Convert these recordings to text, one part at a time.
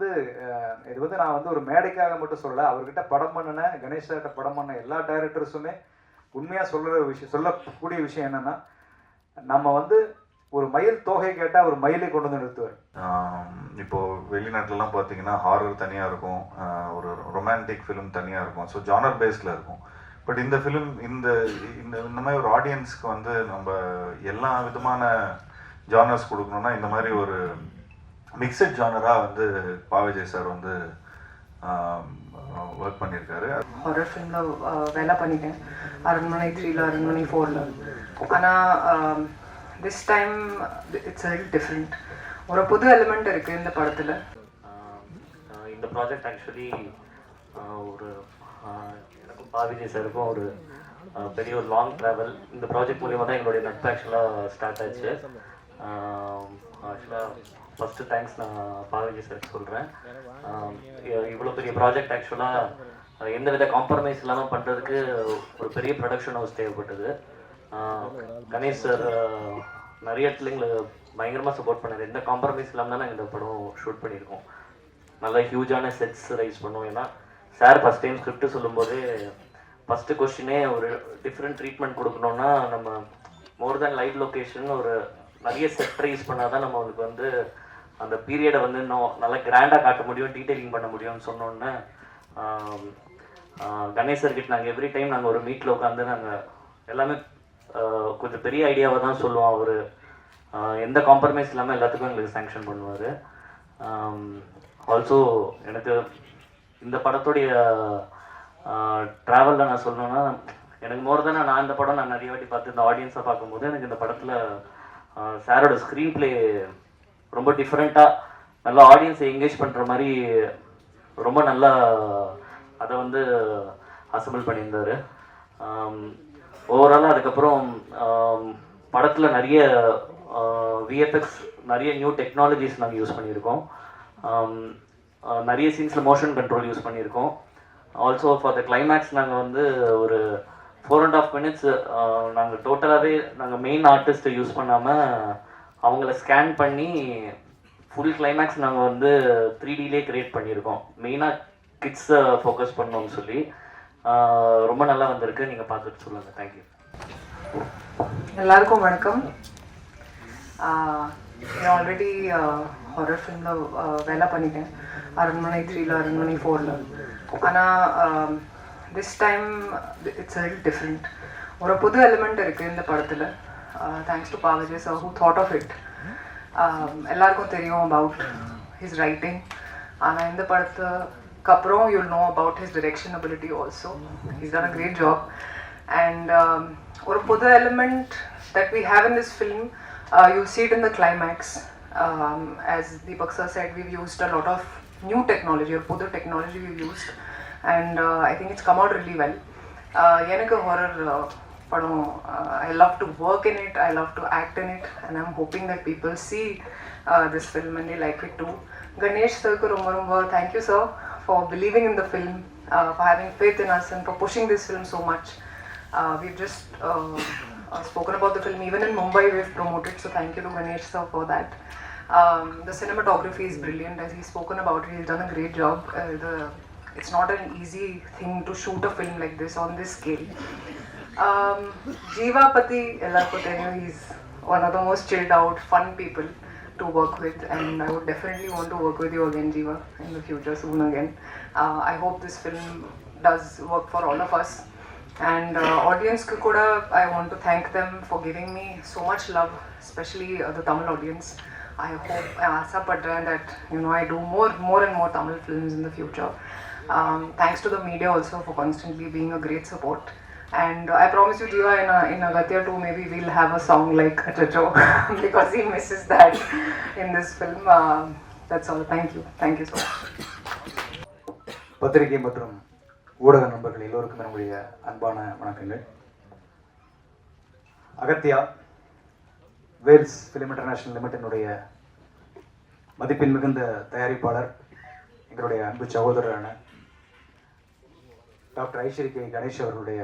வந்து இது வந்து நான் வந்து ஒரு மேடைக்காக மட்டும் சொல்லலை, அவர்கிட்ட படம் பண்ணின கணேஷ் சார்கிட்ட படம் பண்ண எல்லா டைரக்டர்ஸுமே உண்மையாக சொல்லக்கூடிய விஷயம் என்னன்னா, நம்ம வந்து ஒரு மயில் தோகை கேட்டால் ஒரு மயிலை கொண்டு வந்து நிறுத்துவார். இப்போ வெளிநாட்டிலலாம் பார்த்தீங்கன்னா ஹாரர் தனியாக இருக்கும், ஒரு ரொமான்டிக் ஃபிலிம் தனியாக இருக்கும், ஸோ ஜானர் பேஸில் இருக்கும். பட் இந்த ஃபிலிம் இந்த மாதிரி ஒரு ஆடியன்ஸ்க்கு வந்து நம்ம எல்லா விதமான ஜானர்ஸ் கொடுக்கணும்னா இந்த மாதிரி ஒரு மிக்சட் ஜானராக வந்து பாவிஜய் சார் வந்து ஒர்க் பண்ணியிருக்காரு. ஹாரர் ஃபிலிமில் வேலை பண்ணிட்டேன், அரண்மனை 3ல அரண்மனை 4ல. ஆனால் this time it's very different. ஒரு புது எலிமெண்ட் இருக்குது இந்த படத்தில். இந்த ப்ராஜெக்ட் ஆக்சுவலி ஒரு எனக்கும் பாவிஜய் சாருக்கும் ஒரு பெரிய ஒரு லாங் ட்ராவல். இந்த ப்ராஜெக்ட் மூலிமா தான் எங்களுடைய நட்பு ஆக்சுவலாக ஸ்டார்ட் ஆச்சு. ஆக்சுவலாக ஃபஸ்ட்டு தேங்க்ஸ் நான் பாவிஜய் சாருக்கு சொல்கிறேன். இவ்வளோ பெரிய ப்ராஜெக்ட் ஆக்சுவலாக எந்த வித காம்ப்ரமைஸ் இல்லாமல் பண்ணுறதுக்கு ஒரு பெரிய ப்ரொடக்ஷன் ஹவுஸ் தேவைப்பட்டது. கணேஷ் சார் நிறைய இடத்துல எங்களை பயங்கரமாக சப்போர்ட் பண்ணார். எந்த காம்ப்ரமைஸ் இல்லாமல் தான் நாங்கள் இந்த படம் ஷூட் பண்ணியிருக்கோம். நல்லா ஹியூஜான செட்ஸ் ரைஸ் பண்ணோம். ஏன்னா சார் ஃபஸ்ட் டைம் ஸ்கிரிப்ட் சொல்லும்போதே ஃபஸ்ட்டு கொஸ்டினே ஒரு டிஃப்ரெண்ட் ட்ரீட்மெண்ட் கொடுக்கணுன்னா நம்ம மோர் தேன் லைவ் லொக்கேஷன் ஒரு நிறைய செட் ரைஸ் பண்ணால் தான் நம்மளுக்கு வந்து அந்த பீரியடை வந்து இன்னும் நல்லா கிராண்டாக காட்ட முடியும், டீட்டெயிலிங் பண்ண முடியும்னு சொன்னோன்னே கணேஷ் சார்கிட்ட நாங்கள் எவ்ரி டைம் நாங்கள் ஒரு மீட்டில் உட்காந்து நாங்கள் எல்லாமே கொஞ்சம் பெரிய ஐடியாவை தான் சொல்லுவோம். அவர் எந்த காம்ப்ரமைஸ் இல்லாமல் எல்லாத்துக்கும் எங்களுக்கு சேங்ஷன் பண்ணுவார். ஆல்சோ எனக்கு இந்த படத்துடைய ட்ராவலில் நான் சொல்லணுன்னா, எனக்கு மோர் தானே நான் இந்த படம் நான் நிறைய வாட்டி பார்த்து இந்த ஆடியன்ஸை பார்க்கும்போது எனக்கு இந்த படத்தில் சாரோட ஸ்க்ரீன் பிளே ரொம்ப டிஃப்ரெண்ட்டாக நல்லா ஆடியன்ஸை என்கேஜ் பண்ணுற மாதிரி ரொம்ப நல்லா அதை வந்து அசம்பிள் பண்ணியிருந்தார். ஓவராலாக அதுக்கப்புறம் படத்தில் நிறைய விஎஃப்எக்ஸ் நிறைய நியூ டெக்னாலஜிஸ் நாங்கள் யூஸ் பண்ணியிருக்கோம். நிறைய சீன்ஸில் மோஷன் கண்ட்ரோல் யூஸ் பண்ணியிருக்கோம். ஆல்சோ ஃபார் த கிளைமேக்ஸ் நாங்கள் வந்து ஒரு 4.5 minutes நாங்கள் டோட்டலாகவே நாங்கள் மெயின் ஆர்டிஸ்ட்டை யூஸ் பண்ணாமல் அவங்கள ஸ்கேன் பண்ணி ஃபுல் கிளைமேக்ஸ் நாங்கள் வந்து 3Dலே க்ரியேட் பண்ணியிருக்கோம். மெயினாக கிட்ஸை ஃபோக்கஸ் பண்ணோம்னு சொல்லி ரொம்ப நல்லா வந்திருக்கு. நீங்கள் பார்த்துட்டு சொல்லுங்கள். தேங்க்யூ. எல்லாருக்கும் வணக்கம். நான் ஆல்ரெடி ஹாரர் ஃபிலிமில் வேலை பண்ணிட்டேன், அரண்மனை 3ல அரண்மனை 4ல. ஆனால் this time it's very different. ஒரு புது எலிமெண்ட் இருக்குது இந்த படத்தில். Thanks to Pa Vijay sir who thought of it. எல்லாருக்கும் தெரியும் அபவுட் ஹிஸ் ரைட்டிங். ஆனால் இந்த படத்துக்கு அப்புறம் you'll know about his direction ability also. He's done a great job. And ஒரு புது element that we have in this film, you'll see it in the climax. As Deepak sir said, we've used a lot of new technology, or pudu technology we've used, and I think it's come out really well. Yenakku horror padam, I love to work in it, I love to act in it, and I'm hoping that people see this film and they like it too. Ganesh sir ku romba thank you sir for believing in the film, for having faith in us and for pushing this film so much. We've just spoken about the film even in Mumbai. We've promoted, so thank you to Ganesh sir for that. The cinematography is brilliant, as he's spoken about. He's done a great job. It's not an easy thing to shoot a film like this on this scale. Jeeva Pati, he's one of the most chilled out, fun people to work with, and I would definitely want to work with you again, Jeeva, in the future soon again. I hope this film does work for all of us. And audience ku kuda, I want to thank them for giving me so much love, especially the Tamil audience. I hope asa padren that I do more and more Tamil films in the future. Thanks to the media also for constantly being a great support. And I promise you, Jeeva, in Agatya 2 maybe we'll have a song like Achacho because he misses that in this film. That's all. Thank you so much. பத்திரிகை மற்றும் ஊடக நண்பர்கள் எல்லோருக்கும் நம்முடைய அன்பான வணக்கங்கள். Agathiya Wales film international லிமிடெடினுடைய மதிப்பின் மிகுந்த தயாரிப்பாளர், எங்களுடைய அன்பு சகோதரரான டாக்டர் ஐஸ்வரி கே கணேஷ் அவர்களுடைய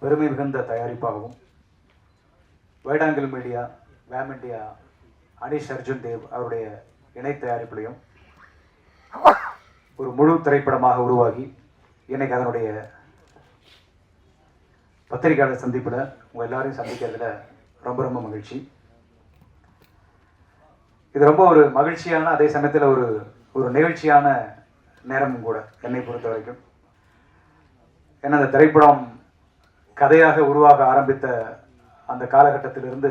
பெருமை மிகுந்த தயாரிப்பாகவும், வைடாங்கிள் மீடியா, வேம் இண்டியா, அனீஷ் அர்ஜுன் தேவ் அவருடைய இணை தயாரிப்பிலையும், ஒரு முழு திரைப்படமாக உருவாகி இன்னைக்கு அதனுடைய பத்திரிகையாளர் சந்திப்பில் உங்கள் எல்லாரையும் சந்திக்கிறதுல ரொம்ப ரொம்ப மகிழ்ச்சி. இது ரொம்ப ஒரு மகிழ்ச்சியான, அதே சமயத்தில் ஒரு ஒரு நிகழ்ச்சியான நேரமும் கூட என்னை பொறுத்த வரைக்கும். ஏன்னா அந்த திரைப்படம் கதையாக உருவாக ஆரம்பித்த அந்த காலகட்டத்திலிருந்து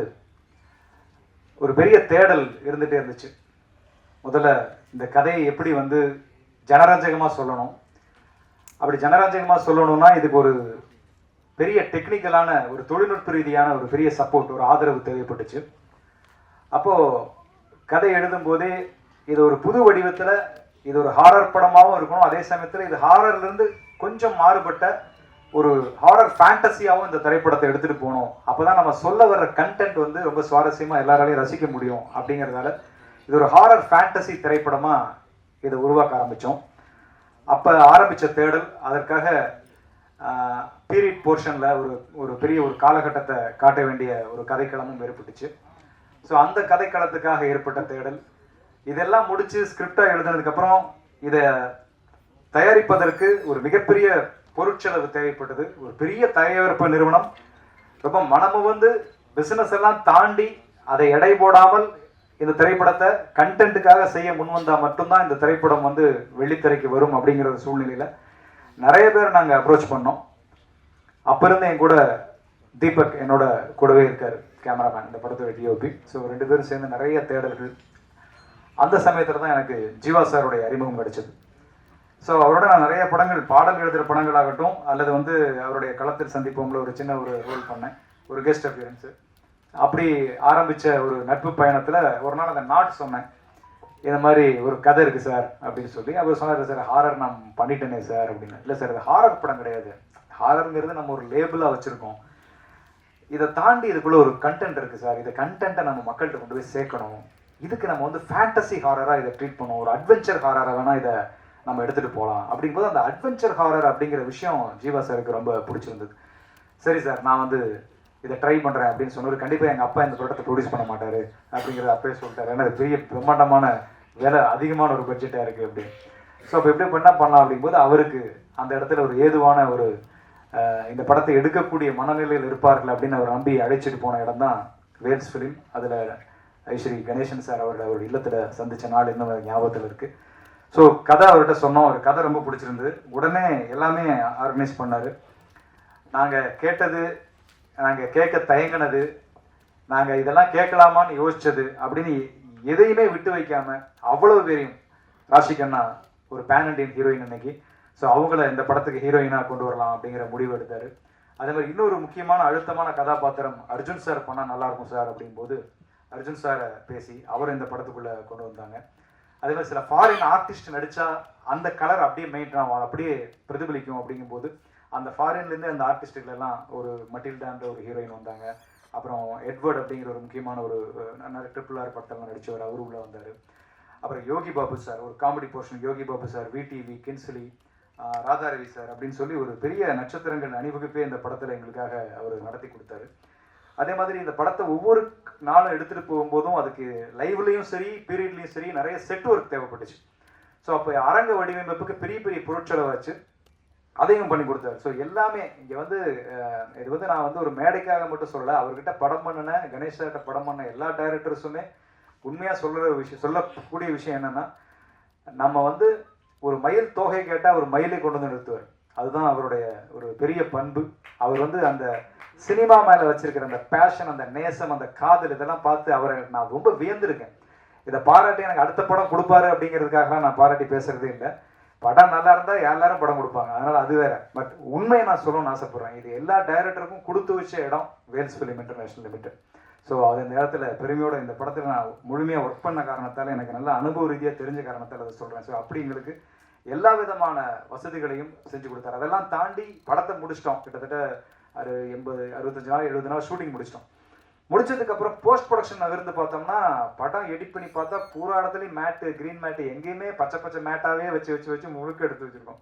ஒரு பெரிய தேடல் இருந்துகிட்டே இருந்துச்சு. முதல்ல இந்த கதையை எப்படி வந்து ஜனரஞ்சகமாக சொல்லணும், அப்படி ஜனரஞ்சகமாக சொல்லணும்னா இதுக்கு ஒரு பெரிய டெக்னிக்கலான, ஒரு தொழில்நுட்ப ரீதியான ஒரு பெரிய சப்போர்ட், ஒரு ஆதரவு தேவைப்பட்டுச்சு. அப்போது கதை எழுதும் போதே இது ஒரு புது வடிவத்தில், இது ஒரு ஹாரர் படமாகவும் இருக்கணும், அதே சமயத்தில் இது ஹாரர்லேருந்து கொஞ்சம் மாறுபட்ட ஒரு ஹாரர் ஃபேண்டசியாகவும் இந்த திரைப்படத்தை எடுத்துகிட்டு போகணும். அப்போ தான் நம்ம சொல்ல வர்ற கண்டென்ட் வந்து ரொம்ப சுவாரஸ்யமாக எல்லாராலையும் ரசிக்க முடியும். அப்படிங்கிறதால இது ஒரு ஹாரர் ஃபேண்டசி திரைப்படமாக இதை உருவாக்க ஆரம்பித்தோம். அப்போ ஆரம்பித்த தேடல், அதற்காக பீரியட் போர்ஷனில் ஒரு பெரிய ஒரு காலகட்டத்தை காட்ட வேண்டிய ஒரு கதைக்களமும் ஏற்பட்டுச்சு. ஸோ அந்த கதைக்களத்துக்காக ஏற்பட்ட தேடல், இதெல்லாம் முடித்து ஸ்கிரிப்டாக எழுதுனதுக்கப்புறம் இதை தயாரிப்பதற்கு ஒரு மிகப்பெரிய பொருட்செலவு தேவைப்பட்டது. ஒரு பெரிய தயாரிப்பு நிறுவனம் ரொம்ப மனமு வந்து பிசினஸ் எல்லாம் தாண்டி அதை எடை போடாமல் இந்த திரைப்படத்தை கண்டென்ட்டுக்காக செய்ய முன்வந்தால் மட்டும்தான் இந்த திரைப்படம் வந்து வெள்ளித்திரைக்கு வரும். அப்படிங்கிற ஒரு சூழ்நிலையில் நிறைய பேர் நாங்கள் அப்ரோச் பண்ணோம். அப்போ இருந்து என் கூட தீபக் என்னோட கூடவே இருக்கார், கேமராமேன், இந்த படத்தோட டிஓபி. ஸோ 2 பேரும் சேர்ந்து நிறைய தேடல்கள். அந்த சமயத்தில் தான் எனக்கு ஜீவா சாருடைய அறிமுகம் கிடைச்சது. ஸோ அவரோட நான் நிறைய படங்கள், பாடல் எழுதுகிற படங்களாகட்டும் அல்லது வந்து அவருடைய களத்தில் சந்திப்போம்ல ஒரு சின்ன ஒரு ரோல் பண்ணேன், ஒரு கெஸ்ட் அப்பியரன்ஸு. அப்படி ஆரம்பித்த ஒரு நட்பு பயணத்தில் ஒரு நாள் அந்த நாட் சொன்னேன், இந்த மாதிரி ஒரு கதை இருக்குது சார் அப்படின்னு சொல்லி. அவர் சொன்னார், சார் ஹாரர் நான் பண்ணிட்டேனே சார் அப்படின்னு. இல்லை சார், இது ஹாரர் படம் கிடையாது, ஹாரருங்கிறது நம்ம ஒரு லேபிளாக வச்சுருக்கோம், இதை தாண்டி இதுக்குள்ளே ஒரு கண்டென்ட் இருக்குது சார், இந்த கண்டென்ட்டை நம்ம மக்கள்கிட்ட கொண்டு போய் சேர்க்கணும், இதுக்கு நம்ம வந்து ஃபேண்டசி ஹாரராக இதை ட்ரீட் பண்ணுவோம், ஒரு அட்வென்ச்சர் ஹாரராக வேணால் இதை நம்ம எடுத்துகிட்டு போகலாம். அப்படிங்கும்போது அந்த அட்வென்ச்சர் ஹாரர் அப்படிங்கிற விஷயம் ஜீவா சாருக்கு ரொம்ப பிடிச்சிருந்தது. சரி சார், நான் வந்து இதை ட்ரை பண்ணுறேன் அப்படின்னு சொன்னார். கண்டிப்பாக எங்கள் அப்பா இந்த படத்தை ப்ரொடியூஸ் பண்ண மாட்டார் அப்படிங்கிறத அப்பவே சொல்லிட்டாரு. ஏன்னா அது பெரிய பிரம்மாண்டமான விலை, அதிகமான ஒரு பட்ஜெட்டாக இருக்குது அப்படின்னு. ஸோ அப்போ எப்படி பண்ணலாம் அப்படிங்கும்போது அவருக்கு அந்த இடத்துல ஒரு ஏதுவான ஒரு இந்த படத்தை எடுக்கக்கூடிய மனநிலையில் இருப்பார்கள் அப்படின்னு அவர் நம்பி அழைச்சிட்டு போன இடம் தான் வேல்ஸ் ஃபிலிம். அதில் ஐஸ்வரி கணேசன் சார் அவரோட இல்லத்தில் சந்தித்த நாள் இன்னும் ஞாபகத்தில் இருக்குது. ஸோ கதை அவர்கிட்ட சொன்னோம், ஒரு கதை ரொம்ப பிடிச்சிருந்தது. உடனே எல்லாமே ஆர்கனைஸ் பண்ணார். நாங்கள் கேட்டது, நாங்கள் கேட்க தயங்கினது, நாங்கள் இதெல்லாம் கேட்கலாமான்னு யோசிச்சது அப்படின்னு எதையுமே விட்டு வைக்காமல் அவ்வளோ பேரையும், ராஷிகண்ணா ஒரு பேன் இண்டியன் ஹீரோயின் இன்னைக்கு, ஸோ அவங்கள இந்த படத்துக்கு ஹீரோயினாக கொண்டு வரலாம் அப்படிங்கிற முடிவு எடுத்தார். அதே மாதிரி இன்னொரு முக்கியமான அழுத்தமான கதாபாத்திரம் அர்ஜுன் சார் பண்ணால் நல்லாயிருக்கும் சார் அப்படிங்கும்போது அர்ஜுன் சாரை பேசி அவர் இந்த படத்துக்குள்ளே கொண்டு வந்தாங்க. அதே மாதிரி சில ஃபாரின் ஆர்டிஸ்ட் நடித்தா அந்த கலர் அப்படியே மெயின்டைன் ஆகும், அப்படியே பிரதிபலிக்கும். அப்படிங்கும்போது அந்த ஃபாரின்லேருந்து அந்த ஆர்டிஸ்ட்டுகள் எல்லாம் ஒரு மட்டில்டான்ற ஒரு ஹீரோயின் வந்தாங்க. அப்புறம் எட்வர்ட் அப்படிங்கிற ஒரு முக்கியமான ஒரு RRR படத்தில் நடித்தவர், அவரு உள்ள வந்தார். அப்புறம் யோகி பாபு சார், ஒரு comedy portion Yogi Babu sir, VTV, Kingsley, Radha Ravi sir அப்படின்னு சொல்லி ஒரு பெரிய நட்சத்திரங்கள் அணிவகுப்பே இந்த படத்தில் எங்களுக்காக அவர் நடத்தி கொடுத்தாரு. அதே மாதிரி இந்த படத்தை ஒவ்வொரு நாளும் எடுத்துகிட்டு போகும்போதும் அதுக்கு லைவ்லையும் சரி பீரியட்லையும் சரி நிறைய செட் ஒர்க் தேவைப்பட்டுச்சு. ஸோ அப்போ அரங்க வடிவமைப்புக்கு பெரிய பெரிய பொருட்செலவாச்சு, அதையும் பண்ணி கொடுத்தாரு. ஸோ எல்லாமே இங்கே வந்து இது வந்து நான் வந்து ஒரு மேடைக்காக மட்டும் சொல்லலை, அவர்கிட்ட படம் பண்ணின, கணேஷ்கிட்ட படம் பண்ண எல்லா டைரக்டர்ஸுமே உண்மையாக சொல்லக்கூடிய விஷயம் என்னென்னா, நம்ம வந்து ஒரு மயில் தோகை கேட்டால் ஒரு மயிலை கொண்டு வந்து நிறுத்துவார். அதுதான் அவருடைய ஒரு பெரிய பண்பு. அவர் வந்து அந்த சினிமா மேலே வச்சிருக்கிற அந்த பேஷன், அந்த நேசம், அந்த காதல், இதெல்லாம் பார்த்து அவரை நான் ரொம்ப வியந்திருக்கேன். இதை பாராட்டி எனக்கு அடுத்த படம் கொடுப்பாரு அப்படிங்கிறதுக்காக நான் பாராட்டி பேசுறதே இல்லை. படம் நல்லா இருந்தால் எல்லாரும் படம் கொடுப்பாங்க, அதனால் அது வேற. பட் உண்மையை நான் சொல்லணும்னு ஆசைப்படுறேன், இது எல்லா டைரக்டருக்கும் கொடுத்து வச்ச இடம் Vels film international limited. So அது இந்த இடத்துல பெருமையோட இந்த படத்தில் நான் முழுமையாக ஒர்க் பண்ண காரணத்தால், எனக்கு நல்ல அனுபவ ரீதியாக தெரிஞ்ச காரணத்தால் அதை சொல்கிறேன். ஸோ அப்படி எங்களுக்கு எல்லா விதமான வசதிகளையும் செஞ்சு கொடுத்தாரு. அதெல்லாம் தாண்டி படத்தை முடிச்சிட்டோம். கிட்டத்தட்ட 80, 65 நாள் 70 நாள் ஷூட்டிங் முடிச்சிட்டோம். முடிச்சதுக்கப்புறம் போஸ்ட் ப்ரொடக்ஷன் நகர்ந்து பார்த்தோம்னா படம் எடிட் பண்ணி பார்த்தா பூரா இடத்துலையும் மேட்டு, க்ரீன் மேட்டு, எங்கேயுமே பச்சை பச்சை மேட்டாகவே வச்சு முழுக்க எடுத்து வச்சுருக்கோம்.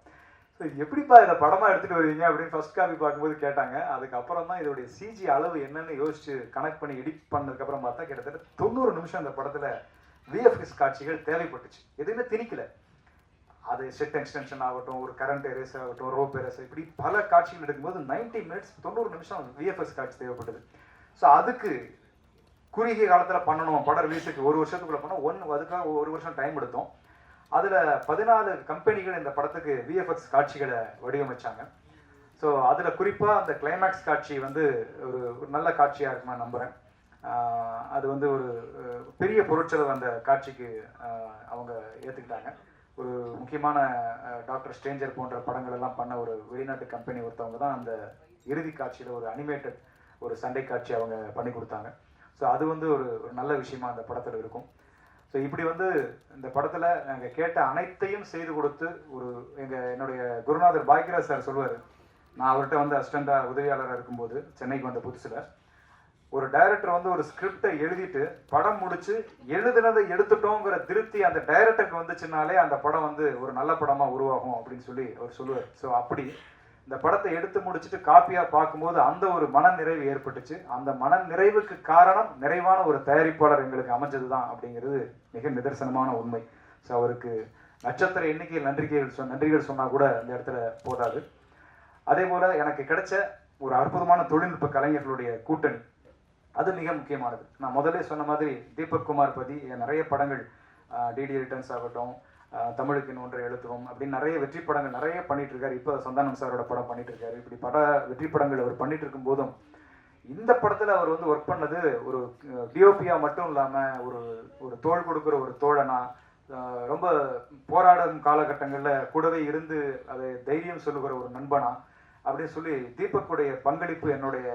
ஸோ எப்படிப்பா இதை படமாக எடுத்துகிட்டு வருவீங்க அப்படின்னு ஃபர்ஸ்ட் காப்பி பார்க்கும்போது கேட்டாங்க. அதுக்கப்புறம் தான் இதோடைய சிஜி அளவு என்னன்னு யோசிச்சு கனெக்ட் பண்ணி எடிட் பண்ணதுக்கப்புறம் பார்த்தா கிட்டத்தட்ட 90 நிமிஷம் அந்த படத்தில் VFX காட்சிகள் தேவைப்பட்டுச்சு. எதுவுமே திணிக்கல. அது செட் எக்ஸ்டென்ஷன் ஆகட்டும், ஒரு கரண்ட் எரேஸ் ஆகட்டும், ரோப் எரேஸ், இப்படி பல காட்சிகள் எடுக்கும்போது 90 மினிட்ஸ் 90 நிமிஷம் விஎஃப்எக்ஸ் காட்சி தேவைப்பட்டது. ஸோ அதுக்கு குறுகிய காலத்தில் பண்ணணும், படம் ரிலீஸுக்கு 1 வருஷத்துக்குள்ள பண்ணோம். அதுக்காக 1 வருஷம் டைம் எடுத்தோம். அதில் 14 கம்பெனிகள் இந்த படத்துக்கு விஎஃப்எக்ஸ் காட்சிகளை வடிவமைச்சாங்க. ஸோ அதில் குறிப்பாக அந்த கிளைமேக்ஸ் காட்சி வந்து ஒரு நல்ல காட்சியாக இருக்கும் நான் நம்புகிறேன். அது வந்து ஒரு பெரிய பொருட்செலவு அந்த காட்சிக்கு அவங்க ஏற்றுக்கிட்டாங்க. ஒரு முக்கியமான டாக்டர் ஸ்ட்ரேஞ்சர் போன்ற படங்கள் எல்லாம் பண்ண ஒரு வெளிநாட்டு கம்பெனி ஒருத்தவங்க தான் அந்த இறுதி காட்சியில் ஒரு அனிமேட்டட் ஒரு சண்டை காட்சி அவங்க பண்ணி கொடுத்தாங்க. ஸோ அது வந்து ஒரு நல்ல விஷயமா அந்த படத்தில் இருக்கும். ஸோ இப்படி வந்து இந்த படத்தில் நாங்கள் கேட்ட அனைத்தையும் செய்து கொடுத்து ஒரு என்னுடைய குருநாதர் பாக்யராஜ் சார் சொல்லுவார், நான் அவர்கிட்ட வந்து அசிஸ்டண்டாக உதவியாளராக இருக்கும்போது சென்னைக்கு வந்த புதுசில், ஒரு டைரக்டர் வந்து ஒரு ஸ்கிரிப்டை எழுதிட்டு படம் முடிச்சு எழுதுனதை எடுத்துட்டோங்கிற திருப்தி அந்த டைரக்டருக்கு வந்துச்சுனாலே அந்த படம் வந்து ஒரு நல்ல படமாக உருவாகும் அப்படின்னு சொல்லி அவர் சொல்லுவார். ஸோ அப்படி இந்த படத்தை எடுத்து முடிச்சுட்டு காப்பியாக பார்க்கும்போது அந்த ஒரு மன நிறைவு ஏற்பட்டுச்சு. அந்த மன நிறைவுக்கு காரணம் நிறைவான ஒரு தயாரிப்பாளர் எங்களுக்கு அமைஞ்சது தான் அப்படிங்கிறது மிக நிதர்சனமான உண்மை. ஸோ அவருக்கு நட்சத்திர எண்ணிக்கையில் நன்றிகள் சொன்னால் கூட இந்த இடத்துல போதாது. அதே போல் எனக்கு கிடைச்ச ஒரு அற்புதமான தொழில்நுட்ப கலைஞர்களுடைய கூட்டணி, அது மிக முக்கியமானது. நான் முதல்ல சொன்ன மாதிரி தீபக் குமார் பதி நிறைய படங்கள், டிடி ரிட்டர்ன்ஸ் ஆகட்டும், தமிழுக்கு ஒன்றை எழுத்துவோம் அப்படின்னு நிறைய வெற்றி படங்கள் நிறைய பண்ணிட்டு இருக்காரு. இப்போ சந்தானம் சாரோட படம் பண்ணிட்டு இருக்காரு. இப்படி வெற்றி படங்கள் அவர் பண்ணிட்டு இருக்கும் போதும் இந்த படத்துல அவர் வந்து ஒர்க் பண்ணது ஒரு டிஓபியா மட்டும் இல்லாம ஒரு தோள் கொடுக்குற ஒரு தோழனா, ரொம்ப போராடும் காலகட்டங்கள்ல கூடவே இருந்து அதை தைரியம் சொல்லுகிற ஒரு நண்பனா அப்படின்னு சொல்லி தீபக்குடைய பங்களிப்பு என்னுடைய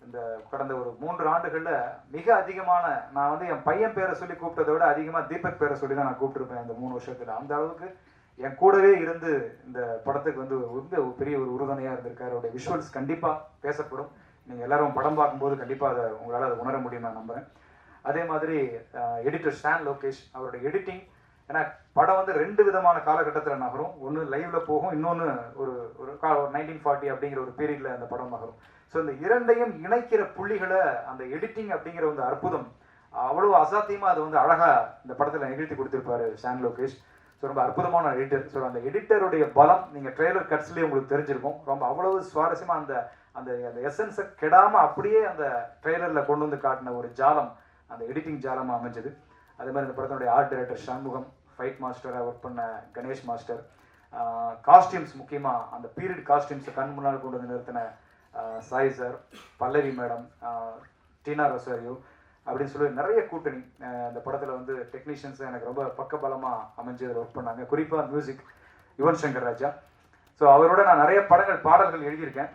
இந்த கடந்த ஒரு 3 ஆண்டுகள்ல மிக அதிகமான, நான் வந்து என் பையன் பேரை சொல்லி கூப்பிட்டதை விட அதிகமா தீபக் பேரை சொல்லி தான் நான் கூப்பிட்டுருப்பேன் இந்த 3 வருஷத்துல. அந்த அளவுக்கு என் கூடவே இருந்து இந்த படத்துக்கு வந்து பெரிய ஒரு உறுதுணையா இருந்திருக்காரு. அவருடைய விஷுவல்ஸ் கண்டிப்பா பேசப்படும். நீங்க எல்லாரும் படம் பார்க்கும்போது கண்டிப்பா அதை உங்களால் அதை உணர முடியும் நான் நம்புறேன். அதே மாதிரி எடிட்டர் ஷான் லோகேஷ், அவருடைய எடிட்டிங், ஏன்னா படம் வந்து 2 விதமான காலகட்டத்தில் நகரும். ஒன்று லைவ்ல போகும், இன்னொன்று ஒரு 1940 அப்படிங்கிற ஒரு பீரியட்ல அந்த படம் நகரும். ஸோ இந்த இரண்டையும் இணைக்கிற புள்ளிகளை அந்த எடிட்டிங் அப்படிங்கிற ஒரு அற்புதம், அவ்வளவு அசாத்தியமா அது வந்து அழகா இந்த படத்துல நிகழ்த்தி கொடுத்திருப்பாரு ஷான் லோகேஷ். ஸோ ரொம்ப அற்புதமான எடிட்டர். ஸோ அந்த எடிட்டருடைய பலம் நீங்க ட்ரெய்லர் கட்ஸ்லயே உங்களுக்கு தெரிஞ்சிருக்கும். ரொம்ப அவ்வளவு சுவாரஸ்யமா அந்த அந்த எசன்ஸை கெடாம அப்படியே அந்த ட்ரெய்லர்ல கொண்டு வந்து காட்டின ஒரு ஜாலம் அந்த எடிட்டிங் ஜாலமா அமைஞ்சது. அதே மாதிரி இந்த படத்தினுடைய ஆர்ட் டைரக்டர் சண்முகம், ஃபைட் மாஸ்டராக ஒர்க் பண்ண கணேஷ் மாஸ்டர், காஸ்டியூம்ஸ் முக்கியமா அந்த பீரியட் காஸ்டியூம்ஸை கண் முன்னால் கொண்டு வந்து நிறுத்தின சாய் சார், பல்லவி மேடம், டீனா ரொசாரியோ அப்படின்னு சொல்லி நிறைய கூட்டணி இந்த படத்தில் வந்து டெக்னீஷியன்ஸ் எனக்கு ரொம்ப பக்கபலமாக அமைஞ்சு ஒர்க் பண்ணாங்க. குறிப்பாக மியூசிக் யுவன் சங்கர் ராஜா. ஸோ அவரோட நான் நிறைய பாடல்கள் எழுதியிருக்கேன்.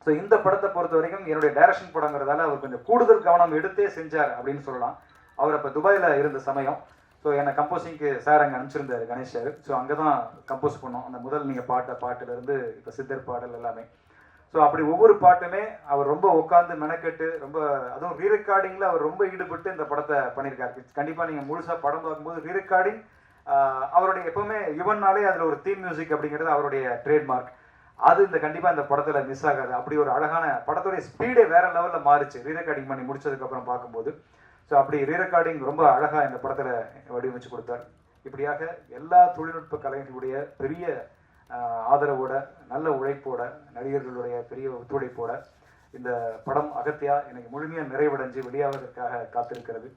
ஸோ இந்த படத்தை பொறுத்த வரைக்கும் என்னுடைய டைரக்ஷன் படங்கிறதால அவர் கொஞ்சம் கூடுதல் கவனம் எடுத்தே செஞ்சார் அப்படின்னு சொல்லலாம். அவர் அப்போ துபாயில் இருந்த சமயம். ஸோ என்னை கம்போசிங்க்கு சார் அங்கே அனுப்பிச்சிருந்தாரு கணேஷ் சார். ஸோ அங்கே தான் கம்போஸ் பண்ணோம். அந்த முதல் நீங்கள் பாட்டுலேருந்து இப்போ சித்தர் பாடல் எல்லாமே. ஸோ அப்படி ஒவ்வொரு பாட்டுமே அவர் ரொம்ப உட்காந்து மெனக்கெட்டு ரொம்ப, அதுவும் ரீரெக்கார்டிங்கில் அவர் ரொம்ப ஈடுபட்டு இந்த படத்தை பண்ணியிருக்காரு. கண்டிப்பாக நீங்கள் முழுசாக படம் பார்க்கும்போது ரீரெக்கார்டிங் அவருடைய எப்பவுமே யுவன்னாலே அதில் ஒரு தீம் மியூசிக் அப்படிங்கிறது அவருடைய ட்ரேட்மார்க். அது கண்டிப்பாக இந்த படத்தில் மிஸ் ஆகாது. அப்படி ஒரு அழகான படத்துடைய ஸ்பீடே வேற லெவலில் மாறிச்சு ரீரெக்கார்டிங் பண்ணி முடிச்சதுக்கப்புறம் பார்க்கும்போது. ஸோ அப்படி ரீரெக்கார்டிங் ரொம்ப அழகாக இந்த படத்தில் வடிவமைச்சு கொடுத்தார். இப்படியாக எல்லா தொழில்நுட்ப கலைஞர்களுடைய பெரிய ஆதரவோட, நல்ல உழைப்போட, நடிகர்களுடைய பெரிய ஒத்துழைப்போட இந்த படம் அகத்தியா எனக்கு முழுமையாக நிறைவடைஞ்சு வெளியாவதற்காக காத்திருக்கிறது.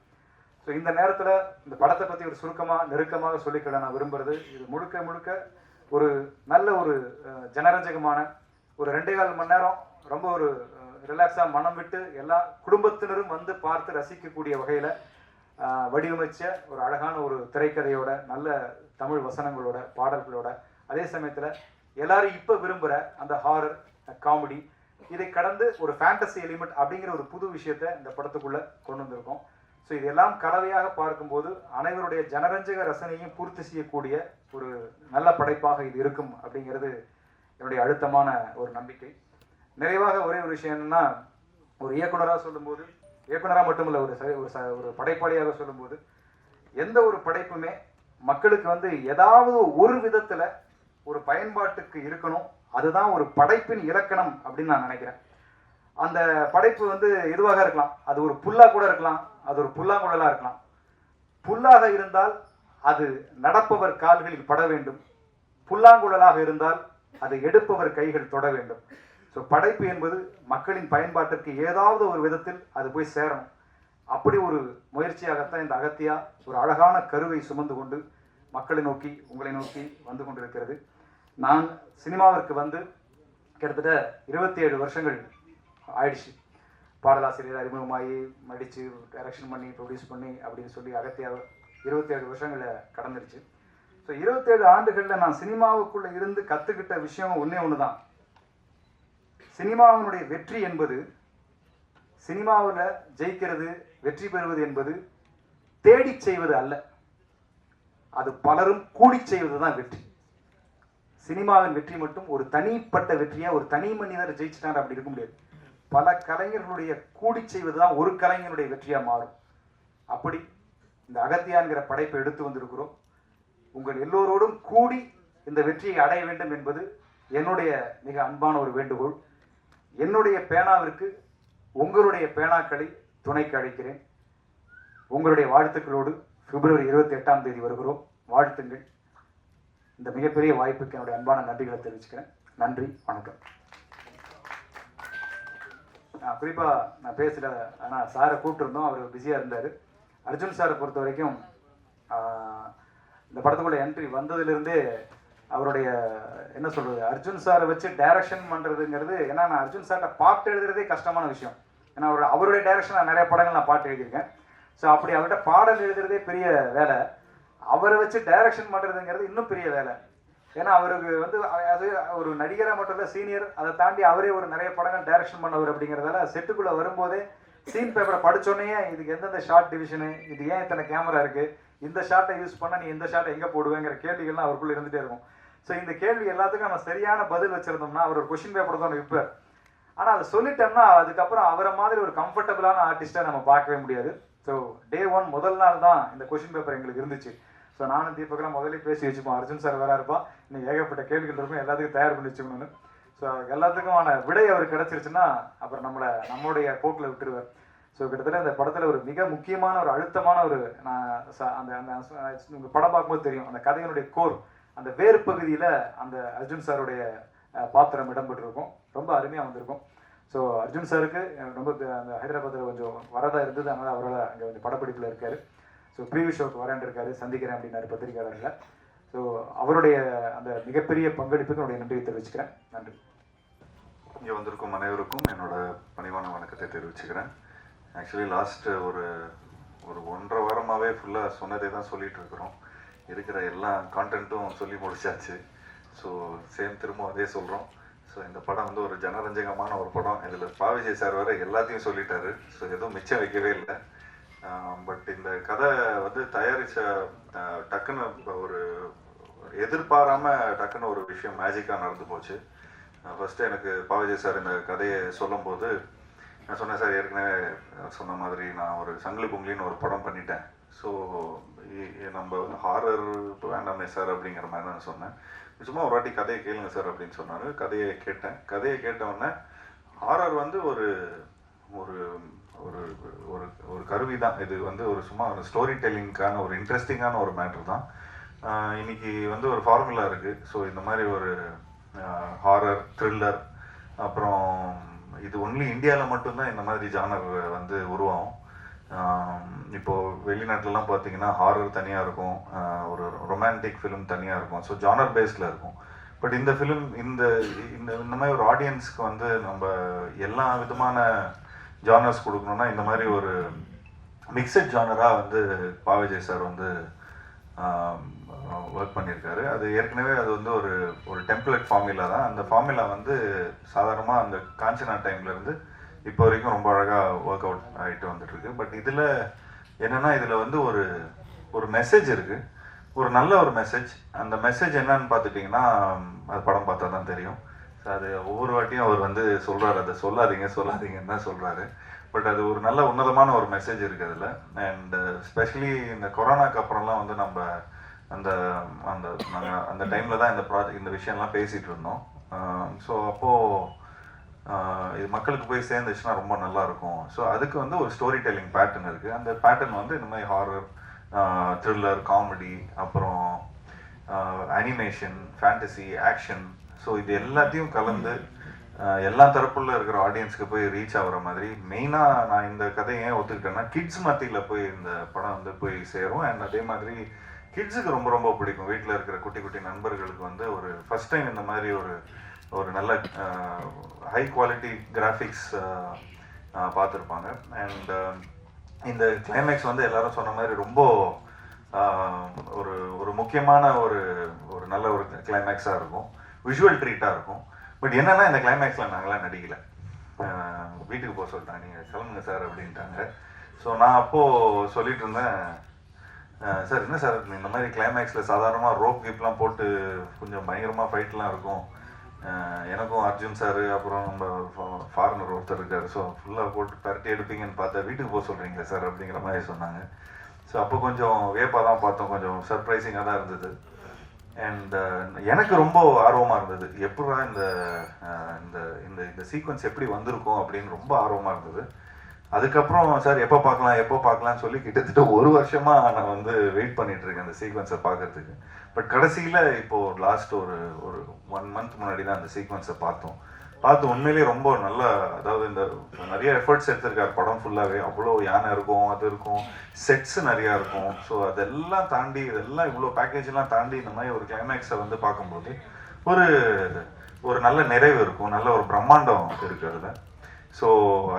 ஸோ இந்த நேரத்தில் இந்த படத்தை பற்றி ஒரு நெருக்கமாக சொல்லிக்கொள்ள நான் விரும்புறது, இது முழுக்க ஒரு நல்ல ஒரு ஜனரஞ்சகமான ஒரு 2.25 மணி நேரம் ரொம்ப ஒரு ரிலாக்ஸாக மனம் விட்டு எல்லா குடும்பத்தினரும் வந்து பார்த்து ரசிக்கக்கூடிய வகையில் வடிவமைச்ச ஒரு அழகான ஒரு திரைக்கதையோட, நல்ல தமிழ் வசனங்களோட, பாடல்களோட, அதே சமயத்தில் எல்லாரும் இப்போ விரும்புகிற அந்த ஹாரர் காமெடி, இதை கடந்து ஒரு ஃபேண்டசி எலிமெண்ட் அப்படிங்கிற ஒரு புது விஷயத்தை இந்த படத்துக்குள்ளே கொண்டு வந்திருக்கோம். ஸோ இதெல்லாம் கலவையாக பார்க்கும்போது அனைவருடைய ஜனரஞ்சக ரசனையும் பூர்த்தி செய்யக்கூடிய ஒரு நல்ல படைப்பாக இது இருக்கும் அப்படிங்கிறது என்னுடைய அழுத்தமான ஒரு நம்பிக்கை. நிறைவாக ஒரே ஒரு விஷயம் என்னன்னா, ஒரு இயக்குனராக சொல்லும்போது, இயக்குனராக மட்டுமில்லை, ஒரு படைப்பாளியாக சொல்லும்போது, எந்த ஒரு படைப்புமே மக்களுக்கு வந்து ஏதாவது ஒரு விதத்தில் ஒரு பயன்பாட்டுக்கு இருக்கணும். அதுதான் ஒரு படைப்பின் இலக்கணம் அப்படின்னு நான் நினைக்கிறேன். அந்த படைப்பு வந்து எதுவாக இருக்கலாம், அது ஒரு புல்லா கூட இருக்கலாம், அது ஒரு புல்லாங்குழலா இருக்கலாம். புல்லாக இருந்தால் அது நடப்பவர் கால்களில் பட வேண்டும், புல்லாங்குழலாக இருந்தால் அதை எடுப்பவர் கைகள் தொட வேண்டும். ஸோ படைப்பு என்பது மக்களின் பயன்பாட்டிற்கு ஏதாவது ஒரு விதத்தில் அது போய் சேரணும். அப்படி ஒரு முயற்சியாகத்தான் இந்த அகத்தியா ஒரு அழகான கருவை சுமந்து கொண்டு மக்களை நோக்கி உங்களை நோக்கி வந்து கொண்டிருக்கிறது. நான் சினிமாவிற்கு வந்து கிட்டத்தட்ட 27 வருஷங்கள் ஆயிடுச்சு. பாடலாசிரியர் அறிமுகமாகி நடித்து டைரக்ஷன் பண்ணி ப்ரொடியூஸ் பண்ணி அப்படின்னு சொல்லி அகத்தியா 27 வருஷங்களை கடந்துருச்சு. ஸோ 27 ஆண்டுகளில் நான் சினிமாவுக்குள்ளே இருந்து கற்றுக்கிட்ட விஷயம் ஒன்று தான். சினிமாவினுடைய வெற்றி என்பது, சினிமாவில் ஜெயிக்கிறது வெற்றி பெறுவது என்பது தேடி செய்வது அல்ல, அது பலரும் கூடி செய்வது தான் வெற்றி. சினிமாவின் வெற்றி மட்டும் ஒரு தனிப்பட்ட வெற்றியா ஒரு தனி மனிதர் ஜெயிச்சிட்டார் அப்படி இருக்க முடியாது. பல கலைஞர்களுடைய கூடி செய்வது தான் ஒரு கலைஞனுடைய வெற்றியா மாறும். அப்படி இந்த அகத்தியான்கிற படைப்பை எடுத்து வந்திருக்கிறோம். உங்கள் எல்லோரோடும் கூடி இந்த வெற்றியை அடைய வேண்டும் என்பது என்னுடைய மிக அன்பான ஒரு வேண்டுகோள். என்னுடைய பேனாவிற்கு உங்களுடைய பேனாக்களை துணைக்கு அழைக்கிறேன். உங்களுடைய வாழ்த்துக்களோடு பிப்ரவரி 28ஆம் தேதி வருகிறோம். வாழ்த்துங்கள். இந்த மிகப்பெரிய வாய்ப்புக்கு என்னுடைய அன்பான நன்றிகளை தெரிவிச்சுக்கிறேன். நன்றி, வணக்கம். குறிப்பா நான் பேசல, ஆனால் சாரை கூப்பிட்டுருந்தோம், அவர் பிஸியாக இருந்தார். அர்ஜுன் சாரை பொறுத்த வரைக்கும் இந்த படத்துக்குள்ள என்ட்ரி வந்ததுலேருந்தே அவருடைய என்ன சொல்றது, அர்ஜுன் சாரை வச்சு டைரக்ஷன் பண்ணுறதுங்கிறது, ஏன்னா நான் அர்ஜுன் சார்கிட்ட பாட்டு எழுதுறதே கஷ்டமான விஷயம். ஏன்னா அவருடைய டைரக்ஷன் நான் நிறைய படங்கள் நான் பாட்டு எழுதியிருக்கேன். ஸோ அப்படி அவர்கிட்ட பாடல் எழுதுறதே பெரிய வேலை, அவரை வச்சு டைரக்ஷன் பண்ணுறதுங்கிறது இன்னும் பெரிய வேலை. ஏன்னா அவருக்கு வந்து அது ஒரு நடிகராக மட்டும் இல்லை, சீனியர், அதை தாண்டி அவரே ஒரு நிறைய படங்கள் டைரக்ஷன் பண்ணவர். அப்படிங்கிறதால செட்டுக்குள்ளே வரும்போதே சீன் பேப்பரை படித்தோடனே இதுக்கு எந்தெந்த ஷார்ட் டிவிஷனு, இது ஏன் இத்தனை கேமரா இருக்குது, இந்த ஷார்ட்டை யூஸ் பண்ணால் நீ இந்த ஷார்ட்டை எங்கே போடுவேங்கிற கேள்விகள்லாம் அவருக்குள்ளே இருந்துகிட்டே இருக்கும். ஸோ இந்த கேள்வி எல்லாத்துக்கும் நம்ம சரியான பதில் வச்சுருந்தோம்னா அவர் ஒரு கொஷின் பேப்பர் தான் விற்பார். ஆனால் அதை சொல்லிட்டோம்னா அதுக்கப்புறம் அவரை மாதிரி ஒரு கம்ஃபர்டபுளான ஆர்டிஸ்ட்டாக நம்ம பார்க்கவே முடியாது. ஸோ டே 1 முதல் நாள் தான் இந்த கொஷின் பேப்பர் எங்களுக்கு இருந்துச்சு. ஸோ நானும் தீபக்கெல்லாம் முதலே பேசி வச்சுப்போம், அர்ஜுன் சார் வேற இருப்பான், இன்னைக்கு ஏகப்பட்ட கேள்விகள் இருக்கும், எல்லாத்துக்கும் தயார் பண்ணி வச்சுக்கணும்னு. ஸோ எல்லாத்துக்குமான விடை அவர் கிடைச்சிருச்சுன்னா அப்புறம் நம்மளுடைய போக்கில் விட்டுருவார். ஸோ கிட்டத்தட்ட இந்த படத்தில் ஒரு மிக முக்கியமான ஒரு அழுத்தமான ஒரு அந்த படம் பார்க்கும்போது தெரியும், அந்த கதையினுடைய கோர், அந்த வேறு பகுதியில் அந்த அர்ஜுன் சாருடைய பாத்திரம் இடம்பெற்றிருக்கும். ரொம்ப அருமையாக வந்திருக்கும். ஸோ அர்ஜுன் சாருக்கு ரொம்ப அந்த ஹைதராபாத்தில் கொஞ்சம் வரதா இருந்தது, அதனால் அவரோட அங்கே கொஞ்சம் படப்பிடிப்பில் இருக்காரு. ஸோ ப்ரீவியூ ஷோக்கு வரேன் இருக்காரு, சந்திக்கிறேன் அப்படின்னாரு பத்திரிகையாளர்கள். ஸோ அவருடைய அந்த மிகப்பெரிய பங்களிப்புக்கு என்னுடைய நன்றியை தெரிவிச்சுக்கிறேன். நன்றி. இங்கே வந்திருக்கும் அனைவருக்கும் என்னோட பணிவான வணக்கத்தை தெரிவிச்சுக்கிறேன். ஆக்சுவலி லாஸ்ட் ஒரு 1.5 வாரமாகவே ஃபுல்லாக சொன்னதே தான் சொல்லிட்டு இருக்கிறோம். இருக்கிற எல்லா கான்டென்ட்டும் சொல்லி முடிச்சாச்சு. ஸோ சேம் திரும்ப அதே சொல்கிறோம். ஸோ இந்த படம் வந்து ஒரு ஜனரஞ்சகமான ஒரு படம். இதில் பாவிஜய் சார் வேறு எல்லாத்தையும் சொல்லிட்டாரு. ஸோ எதுவும் மிச்சம் வைக்கவே இல்லை. பட் இந்த கதை வந்து தயாரித்த டக்குன்னு ஒரு எதிர்பாராமல் டக்குன்னு ஒரு விஷயம் மேஜிக்காக நடந்து போச்சு. ஃபஸ்ட்டு எனக்கு பாவிஜய் சார் இந்த கதையை சொல்லும்போது நான் சொன்னேன், சார் ஏற்கனவே சொன்ன மாதிரி நான் ஒரு சங்கிலி பொங்கலின்னு ஒரு படம் பண்ணிட்டேன். ஸோ நம்ம ஹாரர் வேண்டாமே சார் அப்படிங்கிற மாதிரி தான் சொன்னேன். சும்மா ஒரு வாட்டி கதையை கேளுங்க சார் அப்படின்னு சொன்னார். கதையை கேட்டேன். கதையை கேட்டவுடனே ஹாரர் வந்து ஒரு ஒரு ஒரு ஒரு கருவி தான். இது வந்து ஒரு சும்மா ஒரு ஸ்டோரி டெல்லிங்க்கான ஒரு இன்ட்ரெஸ்டிங்கான ஒரு மேட்ரு தான். இன்னைக்கு வந்து ஒரு ஃபார்முலா இருக்குது. ஸோ இந்த மாதிரி ஒரு ஹாரர் த்ரில்லர், அப்புறம் இது ஒன்லி இந்தியாவில் மட்டும்தான் இந்த மாதிரி ஜானர் வந்து உருவாகும். இப்போது வெளிநாட்டிலலாம் பார்த்தீங்கன்னா ஹாரர் தனியாக இருக்கும், ஒரு ரொமான்டிக் ஃபிலிம் தனியாக இருக்கும். ஸோ ஜானர் பேஸில் இருக்கும். பட் இந்த ஃபிலிம் இந்த மாதிரி ஒரு ஆடியன்ஸ்க்கு வந்து நம்ம எல்லா விதமான ஜானர்ஸ் கொடுக்கணும்னா இந்த மாதிரி ஒரு மிக்சட் ஜானராக வந்து பாவிஜய் சார் வந்து ஒர்க் பண்ணியிருக்காரு. அது ஏற்கனவே அது வந்து ஒரு டெம்ப்ளேட் ஃபார்முலா தான். அந்த ஃபார்முலா வந்து சாதாரணமாக அந்த காஞ்சனா டைம்லேருந்து இப்போ வரைக்கும் ரொம்ப அழகாக ஒர்க் அவுட் ஆகிட்டு வந்துட்டுருக்கு. பட் இதில் என்னென்னா இதில் வந்து ஒரு மெசேஜ் இருக்குது, ஒரு நல்ல ஒரு மெசேஜ். அந்த மெசேஜ் என்னன்னு பார்த்துட்டிங்கன்னா அது படம் பார்த்தா தான் தெரியும். அது ஒவ்வொரு வாட்டியும் அவர் வந்து சொல்கிறார், அதை சொல்லாதீங்கன்னு தான் சொல்கிறாரு. பட் அது ஒரு நல்ல உன்னதமான ஒரு மெசேஜ் இருக்குது அதில். அண்ட் ஸ்பெஷலி இந்த கொரோனாக்கு அப்புறம்லாம் வந்து நம்ம அந்த டைமில் தான் இந்த விஷயம்லாம் பேசிகிட்டு இருந்தோம். ஸோ அப்போது இது மக்களுக்கு போய் சேர்ந்துச்சுன்னா ரொம்ப நல்லாயிருக்கும். ஸோ அதுக்கு வந்து ஒரு ஸ்டோரி டெல்லிங் பேட்டர்ன் இருக்குது. அந்த பேட்டர்ன் வந்து இந்த மாதிரி ஹாரர் த்ரில்லர், காமெடி, அப்புறம் அனிமேஷன், ஃபேண்டசி, ஆக்ஷன். ஸோ இது எல்லாத்தையும் கலந்து எல்லா தரப்புல இருக்கிற ஆடியன்ஸ்க்கு போய் ரீச் ஆகுற மாதிரி மெயினாக நான் இந்த கதையை ஏன் ஒத்துக்கிட்டேன்னா கிட்ஸ் மத்தியில் போய் இந்த படம் வந்து போய் சேரும். அண்ட் அதே மாதிரி கிட்ஸுக்கு ரொம்ப ரொம்ப பிடிக்கும். வீட்டில் இருக்கிற குட்டி குட்டி நண்பர்களுக்கு வந்து ஒரு ஃபர்ஸ்ட் டைம் இந்த மாதிரி ஒரு நல்ல ஹை குவாலிட்டி கிராஃபிக்ஸ் பார்த்துருப்பாங்க. அண்ட் இந்த கிளைமேக்ஸ் வந்து எல்லாரும் சொன்ன மாதிரி ரொம்ப ஒரு முக்கியமான ஒரு நல்ல ஒரு கிளைமேக்ஸாக இருக்கும், விஷுவல் ட்ரீட்டாக இருக்கும். பட் என்னன்னா இந்த கிளைமேக்ஸில் நாங்களாம் நடிக்கலை. வீட்டுக்கு போக சொல்லிட்டாங்க, நீங்கள் கிளம்புங்க சார் அப்படின்ட்டாங்க. ஸோ நான் அப்போது சொல்லிட்டு இருந்தேன், சார் என்ன சார் இந்த மாதிரி கிளைமேக்ஸில் சாதாரணமாக ரோப் கீப்லாம் போட்டு கொஞ்சம் பயங்கரமாக ஃபைட்லாம் இருக்கும், எனக்கும் அர்ஜுன் சார் அப்புறம் நம்ம ஃபாரினர் ஒருத்தர் இருக்கார், ஸோ ஃபுல்லாக போட்டு பரட்டி எடுப்பீங்கன்னு பார்த்தா வீட்டுக்கு போக சொல்கிறீங்களே சார் அப்படிங்கிற மாதிரி சொன்னாங்க. ஸோ அப்போ கொஞ்சம் வேப்பாக தான் பார்த்தோம், கொஞ்சம் சர்ப்ரைசிங்காக தான் இருந்தது. அண்ட் எனக்கு ரொம்ப ஆர்வமாக இருந்தது, எப்படா இந்த இந்த இந்த சீக்வன்ஸ் எப்படி வந்திருக்கும் அப்படின்னு ரொம்ப ஆர்வமாக இருந்தது. அதுக்கப்புறம் சார் எப்போ பார்க்கலாம்னு சொல்லி கிட்டத்தட்ட 1 வருஷமா நான் வந்து வெயிட் பண்ணிட்டு இருக்கேன் அந்த சீக்வன்ஸை பார்க்கறதுக்கு. பட் கடைசியில் இப்போ லாஸ்ட் ஒரு 1 மந்த் முன்னாடி தான் அந்த சீக்வன்ஸை பார்த்து உண்மையிலேயே ரொம்ப நல்லா, அதாவது இந்த நிறைய எஃபர்ட்ஸ் எடுத்திருக்காரு படம் ஃபுல்லாகவே. அவ்வளோ யானை இருக்கும், அது இருக்கும், செட்ஸ் நிறையா இருக்கும். ஸோ அதெல்லாம் தாண்டி இதெல்லாம் இவ்வளோ பேக்கேஜெலாம் தாண்டி இந்த மாதிரி ஒரு கிளைமேக்ஸை வந்து பார்க்கும்போது ஒரு நல்ல நிறைவு இருக்கும், நல்ல ஒரு பிரம்மாண்டம் இருக்குது அதில். ஸோ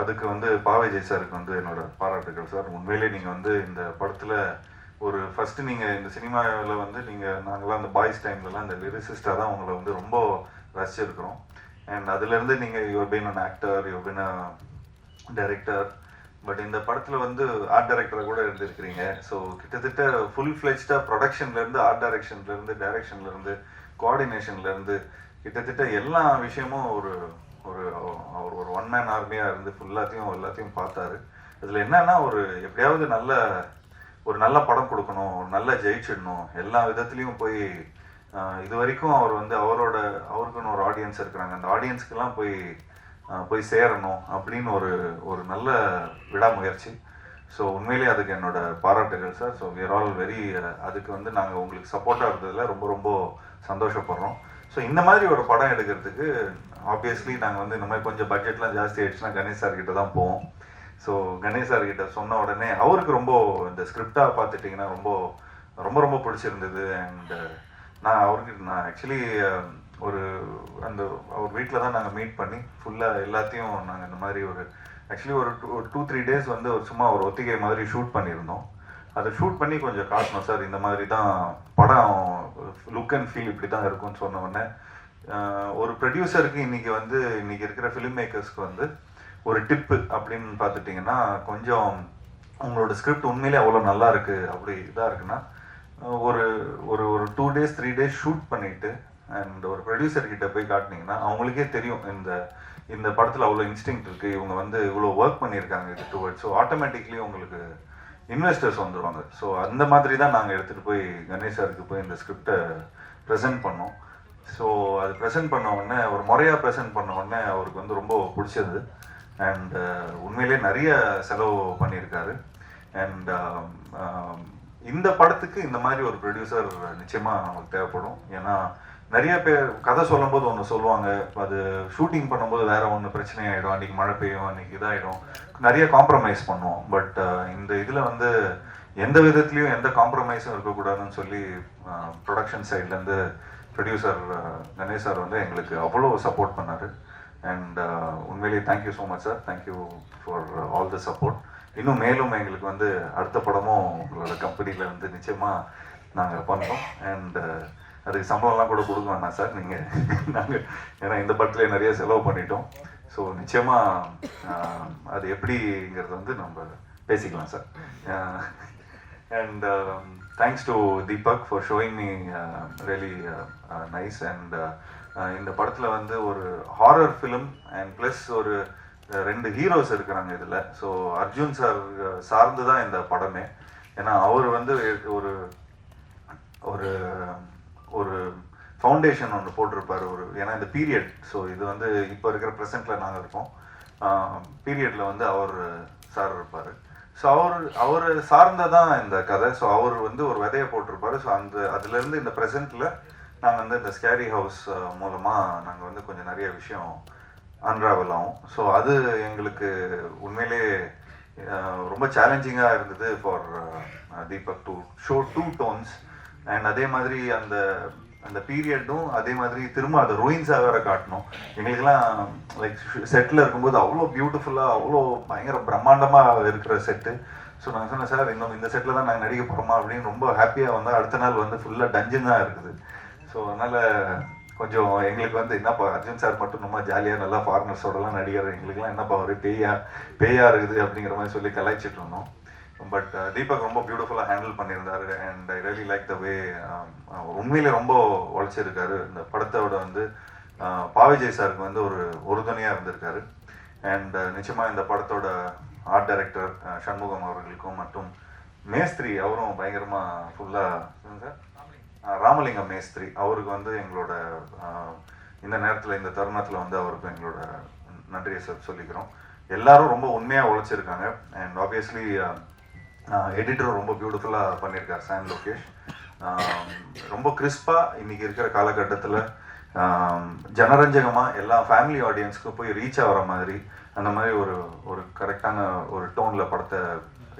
அதுக்கு வந்து பாவேஜய் சாருக்கு வந்து என்னோட பாராட்டுகள் சார். உண்மையிலே நீங்கள் வந்து இந்த படத்தில் ஒரு ஃபஸ்ட்டு நீங்கள் இந்த சினிமாவில் வந்து நாங்களாம் அந்த பாய்ஸ் டைம்லலாம் இந்த லிரிசிஸ்டாக தான் உங்களை வந்து ரொம்ப ரசிச்சிருக்கிறோம். அண்ட் அதுலேருந்து நீங்கள் you been an actor, you been a director. But இந்த படத்தில் வந்து ஆர்ட் டைரக்டராக கூட இருந்திருக்கிறீங்க. ஸோ கிட்டத்தட்ட ஃபுல் ஃப்ளெஜ்டாக ப்ரொடக்ஷன்லேருந்து, ஆர்ட் டைரக்ஷன்லேருந்து, கோஆர்டினேஷன்லேருந்து கிட்டத்தட்ட எல்லா விஷயமும் ஒரு ஒன் மேன் ஆர்மியாக இருந்து எல்லாத்தையும் பார்த்தாரு. இதில் என்னன்னா எப்படியாவது ஒரு நல்ல படம் கொடுக்கணும், நல்லா ஜெயிச்சிடணும், எல்லா விதத்துலேயும் போய் இது வரைக்கும் அவர் வந்து அவருக்குன்னு ஒரு ஆடியன்ஸ் இருக்கிறாங்க, அந்த ஆடியன்ஸ்க்கெல்லாம் போய் சேரணும் அப்படின்னு ஒரு நல்ல விடாமுயற்சி. ஸோ உண்மையிலேயே அதுக்கு என்னோட பாராட்டுகள் sir. So we are all very அதுக்கு வந்து நாங்கள் உங்களுக்கு சப்போர்ட்டாக இருந்ததில் ரொம்ப ரொம்ப சந்தோஷப்படுறோம். ஸோ இந்த மாதிரி ஒரு படம் எடுக்கிறதுக்கு ஆப்வியஸ்லி நாங்கள் வந்து இந்த மாதிரி கொஞ்சம் பட்ஜெட்லாம் ஜாஸ்தி ஆயிடுச்சுன்னா கணேஷ் சார்கிட்ட தான் போவோம். ஸோ கணேஷ் சார்கிட்ட சொன்ன உடனே அவருக்கு ரொம்ப இந்த ஸ்கிரிப்டாக பார்த்துட்டிங்கன்னா ரொம்ப ரொம்ப ரொம்ப பிடிச்சிருந்தது. அண்ட் நான் ஆக்சுவலி அவர் வீட்டில் தான் நாங்கள் மீட் பண்ணி ஃபுல்லாக எல்லாத்தையும் நாங்கள் இந்த மாதிரி ஆக்சுவலி ஒரு 2-3 டேஸ் வந்து சும்மா ஒரு ஒத்திகை மாதிரி ஷூட் பண்ணியிருந்தோம். அதை ஷூட் பண்ணி கொஞ்சம் காட்டணும் சார், இந்த மாதிரி தான் படம் லுக் அண்ட் ஃபீல் இப்படி தான் இருக்கும்னு சொன்ன உடனே ஒரு ப்ரொடியூசருக்கு இன்னைக்கு இருக்கிற ஃபிலிம் மேக்கர்ஸ்க்கு வந்து ஒரு டிப்பு அப்படின்னு பார்த்துட்டிங்கன்னா, கொஞ்சம் உங்களோட ஸ்கிரிப்ட் உண்மையிலே அவ்வளோ நல்லா இருக்குது, அப்படி இதாக இருக்குன்னா ஒரு 2 days 3 days ஷூட் பண்ணிட்டு அண்ட் ஒரு ப்ரொடியூசர் கிட்ட போய் காட்டினீங்கன்னா அவங்களுக்கே தெரியும் இந்த படத்தில் அவ்வளோ இன்ஸ்டிங் இருக்குது, இவங்க வந்து இவ்வளோ ஒர்க் பண்ணியிருக்காங்க இது டுவர்ட்ஸ். ஸோ ஆட்டோமேட்டிக்லி உங்களுக்கு இன்வெஸ்டர்ஸ் வந்துடுவாங்க. ஸோ அந்த மாதிரி தான் நாங்கள் எடுத்துகிட்டு போய் கணேஷ் சாருக்கு போய் இந்த ஸ்கிரிப்டை ப்ரெசென்ட் பண்ணோம். ஸோ அது ப்ரெசென்ட் பண்ண உடனே ஒரு முறையாக ப்ரெசென்ட் பண்ண உடனே அவருக்கு வந்து ரொம்ப பிடிச்சது. அண்ட் உண்மையிலே நிறைய செலவு பண்ணியிருக்காரு. அண்ட் இந்த படத்துக்கு இந்த மாதிரி ஒரு ப்ரொடியூசர் நிச்சயமாக நமக்கு தேவைப்படும். ஏன்னா நிறைய பேர் கதை சொல்லும் போது ஒன்று சொல்லுவாங்க, அது ஷூட்டிங் பண்ணும்போது வேற ஒன்று பிரச்சனை ஆகிடும், அன்றைக்கி மழை பெய்யும், அன்றைக்கி இதாகிடும், நிறைய காம்ப்ரமைஸ் பண்ணுவோம். பட் இந்த இதில் வந்து எந்த விதத்துலையும் எந்த காம்ப்ரமைஸும் இருக்கக்கூடாதுன்னு சொல்லி ப்ரொடக்ஷன் சைட்லேருந்து ப்ரொடியூசர் கணேஷ் சார் வந்து எங்களுக்கு அவ்வளோ சப்போர்ட் பண்ணார். அண்ட் உண்மையிலேயே thank you so much sir, thank you for all the support. இன்னும் மேலும் எங்களுக்கு வந்து அடுத்த படமும் உங்களோட கம்பெனியில் வந்து நிச்சயமாக நாங்கள் பண்ணுறோம். அண்ட் அதுக்கு சம்பளம்லாம் கூட கொடுக்க வேணாம் சார் நாங்கள் ஏன்னா இந்த படத்துலேயே நிறைய செலவு பண்ணிட்டோம். ஸோ நிச்சயமாக அது எப்படிங்கிறது வந்து நம்ம பேசிக்கலாம் sir. And thanks to Deepak for showing me really nice. And இந்த படத்தில் வந்து ஒரு ஹாரர் ஃபிலிம் அண்ட் ப்ளஸ் ஒரு 2 ஹீரோஸ் இருக்கிறாங்க இதில். ஸோ அர்ஜுன் சார் சார்ந்து தான் இந்த படமே. ஏன்னா அவர் வந்து ஒரு ஒரு ஃபவுண்டேஷன் ஒன்று போட்டிருப்பார் ஏன்னா இந்த பீரியட். ஸோ இது வந்து இப்போ இருக்கிற ப்ரெசென்ட்டில் நாங்கள் இருக்கோம், பீரியடில் வந்து அவர் சார் இருப்பார். ஸோ அவர் சார்ந்ததான் இந்த கதை. ஸோ அவர் வந்து ஒரு விதையை போட்டிருப்பாரு. ஸோ அதுலேருந்து இந்த ப்ரெசென்ட்டில் நாங்கள் வந்து இந்த ஸ்கேரி ஹவுஸ் மூலமாக நாங்கள் வந்து கொஞ்சம் நிறைய விஷயம் அன்ராவல் ஆகும். ஸோ அது எங்களுக்கு உண்மையிலே ரொம்ப சேலஞ்சிங்காக இருந்தது for Deepak to show 2 tones. And அதே மாதிரி அந்த பீரியடும் அதே மாதிரி திரும்ப அதை ரூயின்ஸாக வேற காட்டணும். எங்களுக்கெல்லாம் லைக் செட்டில் இருக்கும்போது அவ்வளோ பியூட்டிஃபுல்லாக அவ்வளோ பயங்கர பிரம்மாண்டமாக இருக்கிற செட்டு. ஸோ நாங்கள் சொன்னேன், சார் இன்னும் இந்த செட்டில் தான் நாங்கள் நடிக்க போகிறோமா அப்படின்னு ரொம்ப ஹாப்பியாக வந்தால் அடுத்த நாள் வந்து ஃபுல்லாக டஞ்சன் தான் இருக்குது. ஸோ அதனால் கொஞ்சம் எங்களுக்கு வந்து என்னப்பா அர்ஜுன் சார் மட்டும் ரொம்ப ஜாலியாக நல்லா ஃபாரினர்ஸோடலாம் நடிகர், எங்களுக்குலாம் என்னப்பா ஒரு பேயா இருக்குது அப்படிங்கிற மாதிரி சொல்லி கலாய்ச்சிட்டு இருந்தோம். பட் தீபக் ரொம்ப பியூட்டிஃபுல்லாக ஹேண்டில் பண்ணியிருந்தாரு. And I really like the way உண்மையிலே ரொம்ப உழைச்சிருக்காரு. இந்த படத்தோட வந்து பாவிஜய் சாருக்கு வந்து ஒரு உறுதுணையாக இருந்திருக்காரு. அண்ட் நிச்சயமாக இந்த படத்தோட ஆர்ட் டைரக்டர் சண்முகம் அவர்களுக்கும் மற்றும் மேஸ்திரி அவரும் பயங்கரமாக ஃபுல்லாக சார் ராமலிங்கம் மேஸ்திரி அவருக்கு வந்து எங்களோட இந்த நேரத்தில் இந்த தருணத்தில் வந்து அவருக்கு எங்களோட நன்றியை சொல்லிக்கிறோம். எல்லாரும் ரொம்ப உண்மையாக உழைச்சிருக்காங்க. அண்ட் ஆப்வியஸ்லி எடிட்டரும் ரொம்ப பியூட்டிஃபுல்லாக பண்ணியிருக்கார் சாம் லோகேஷ். ரொம்ப கிறிஸ்பாக இன்னைக்கு இருக்கிற காலகட்டத்தில் ஜனரஞ்சகமாக எல்லா ஃபேமிலி ஆடியன்ஸ்க்கும் போய் ரீச் ஆகிற மாதிரி அந்த மாதிரி ஒரு கரெக்டான ஒரு டோனில் படத்தை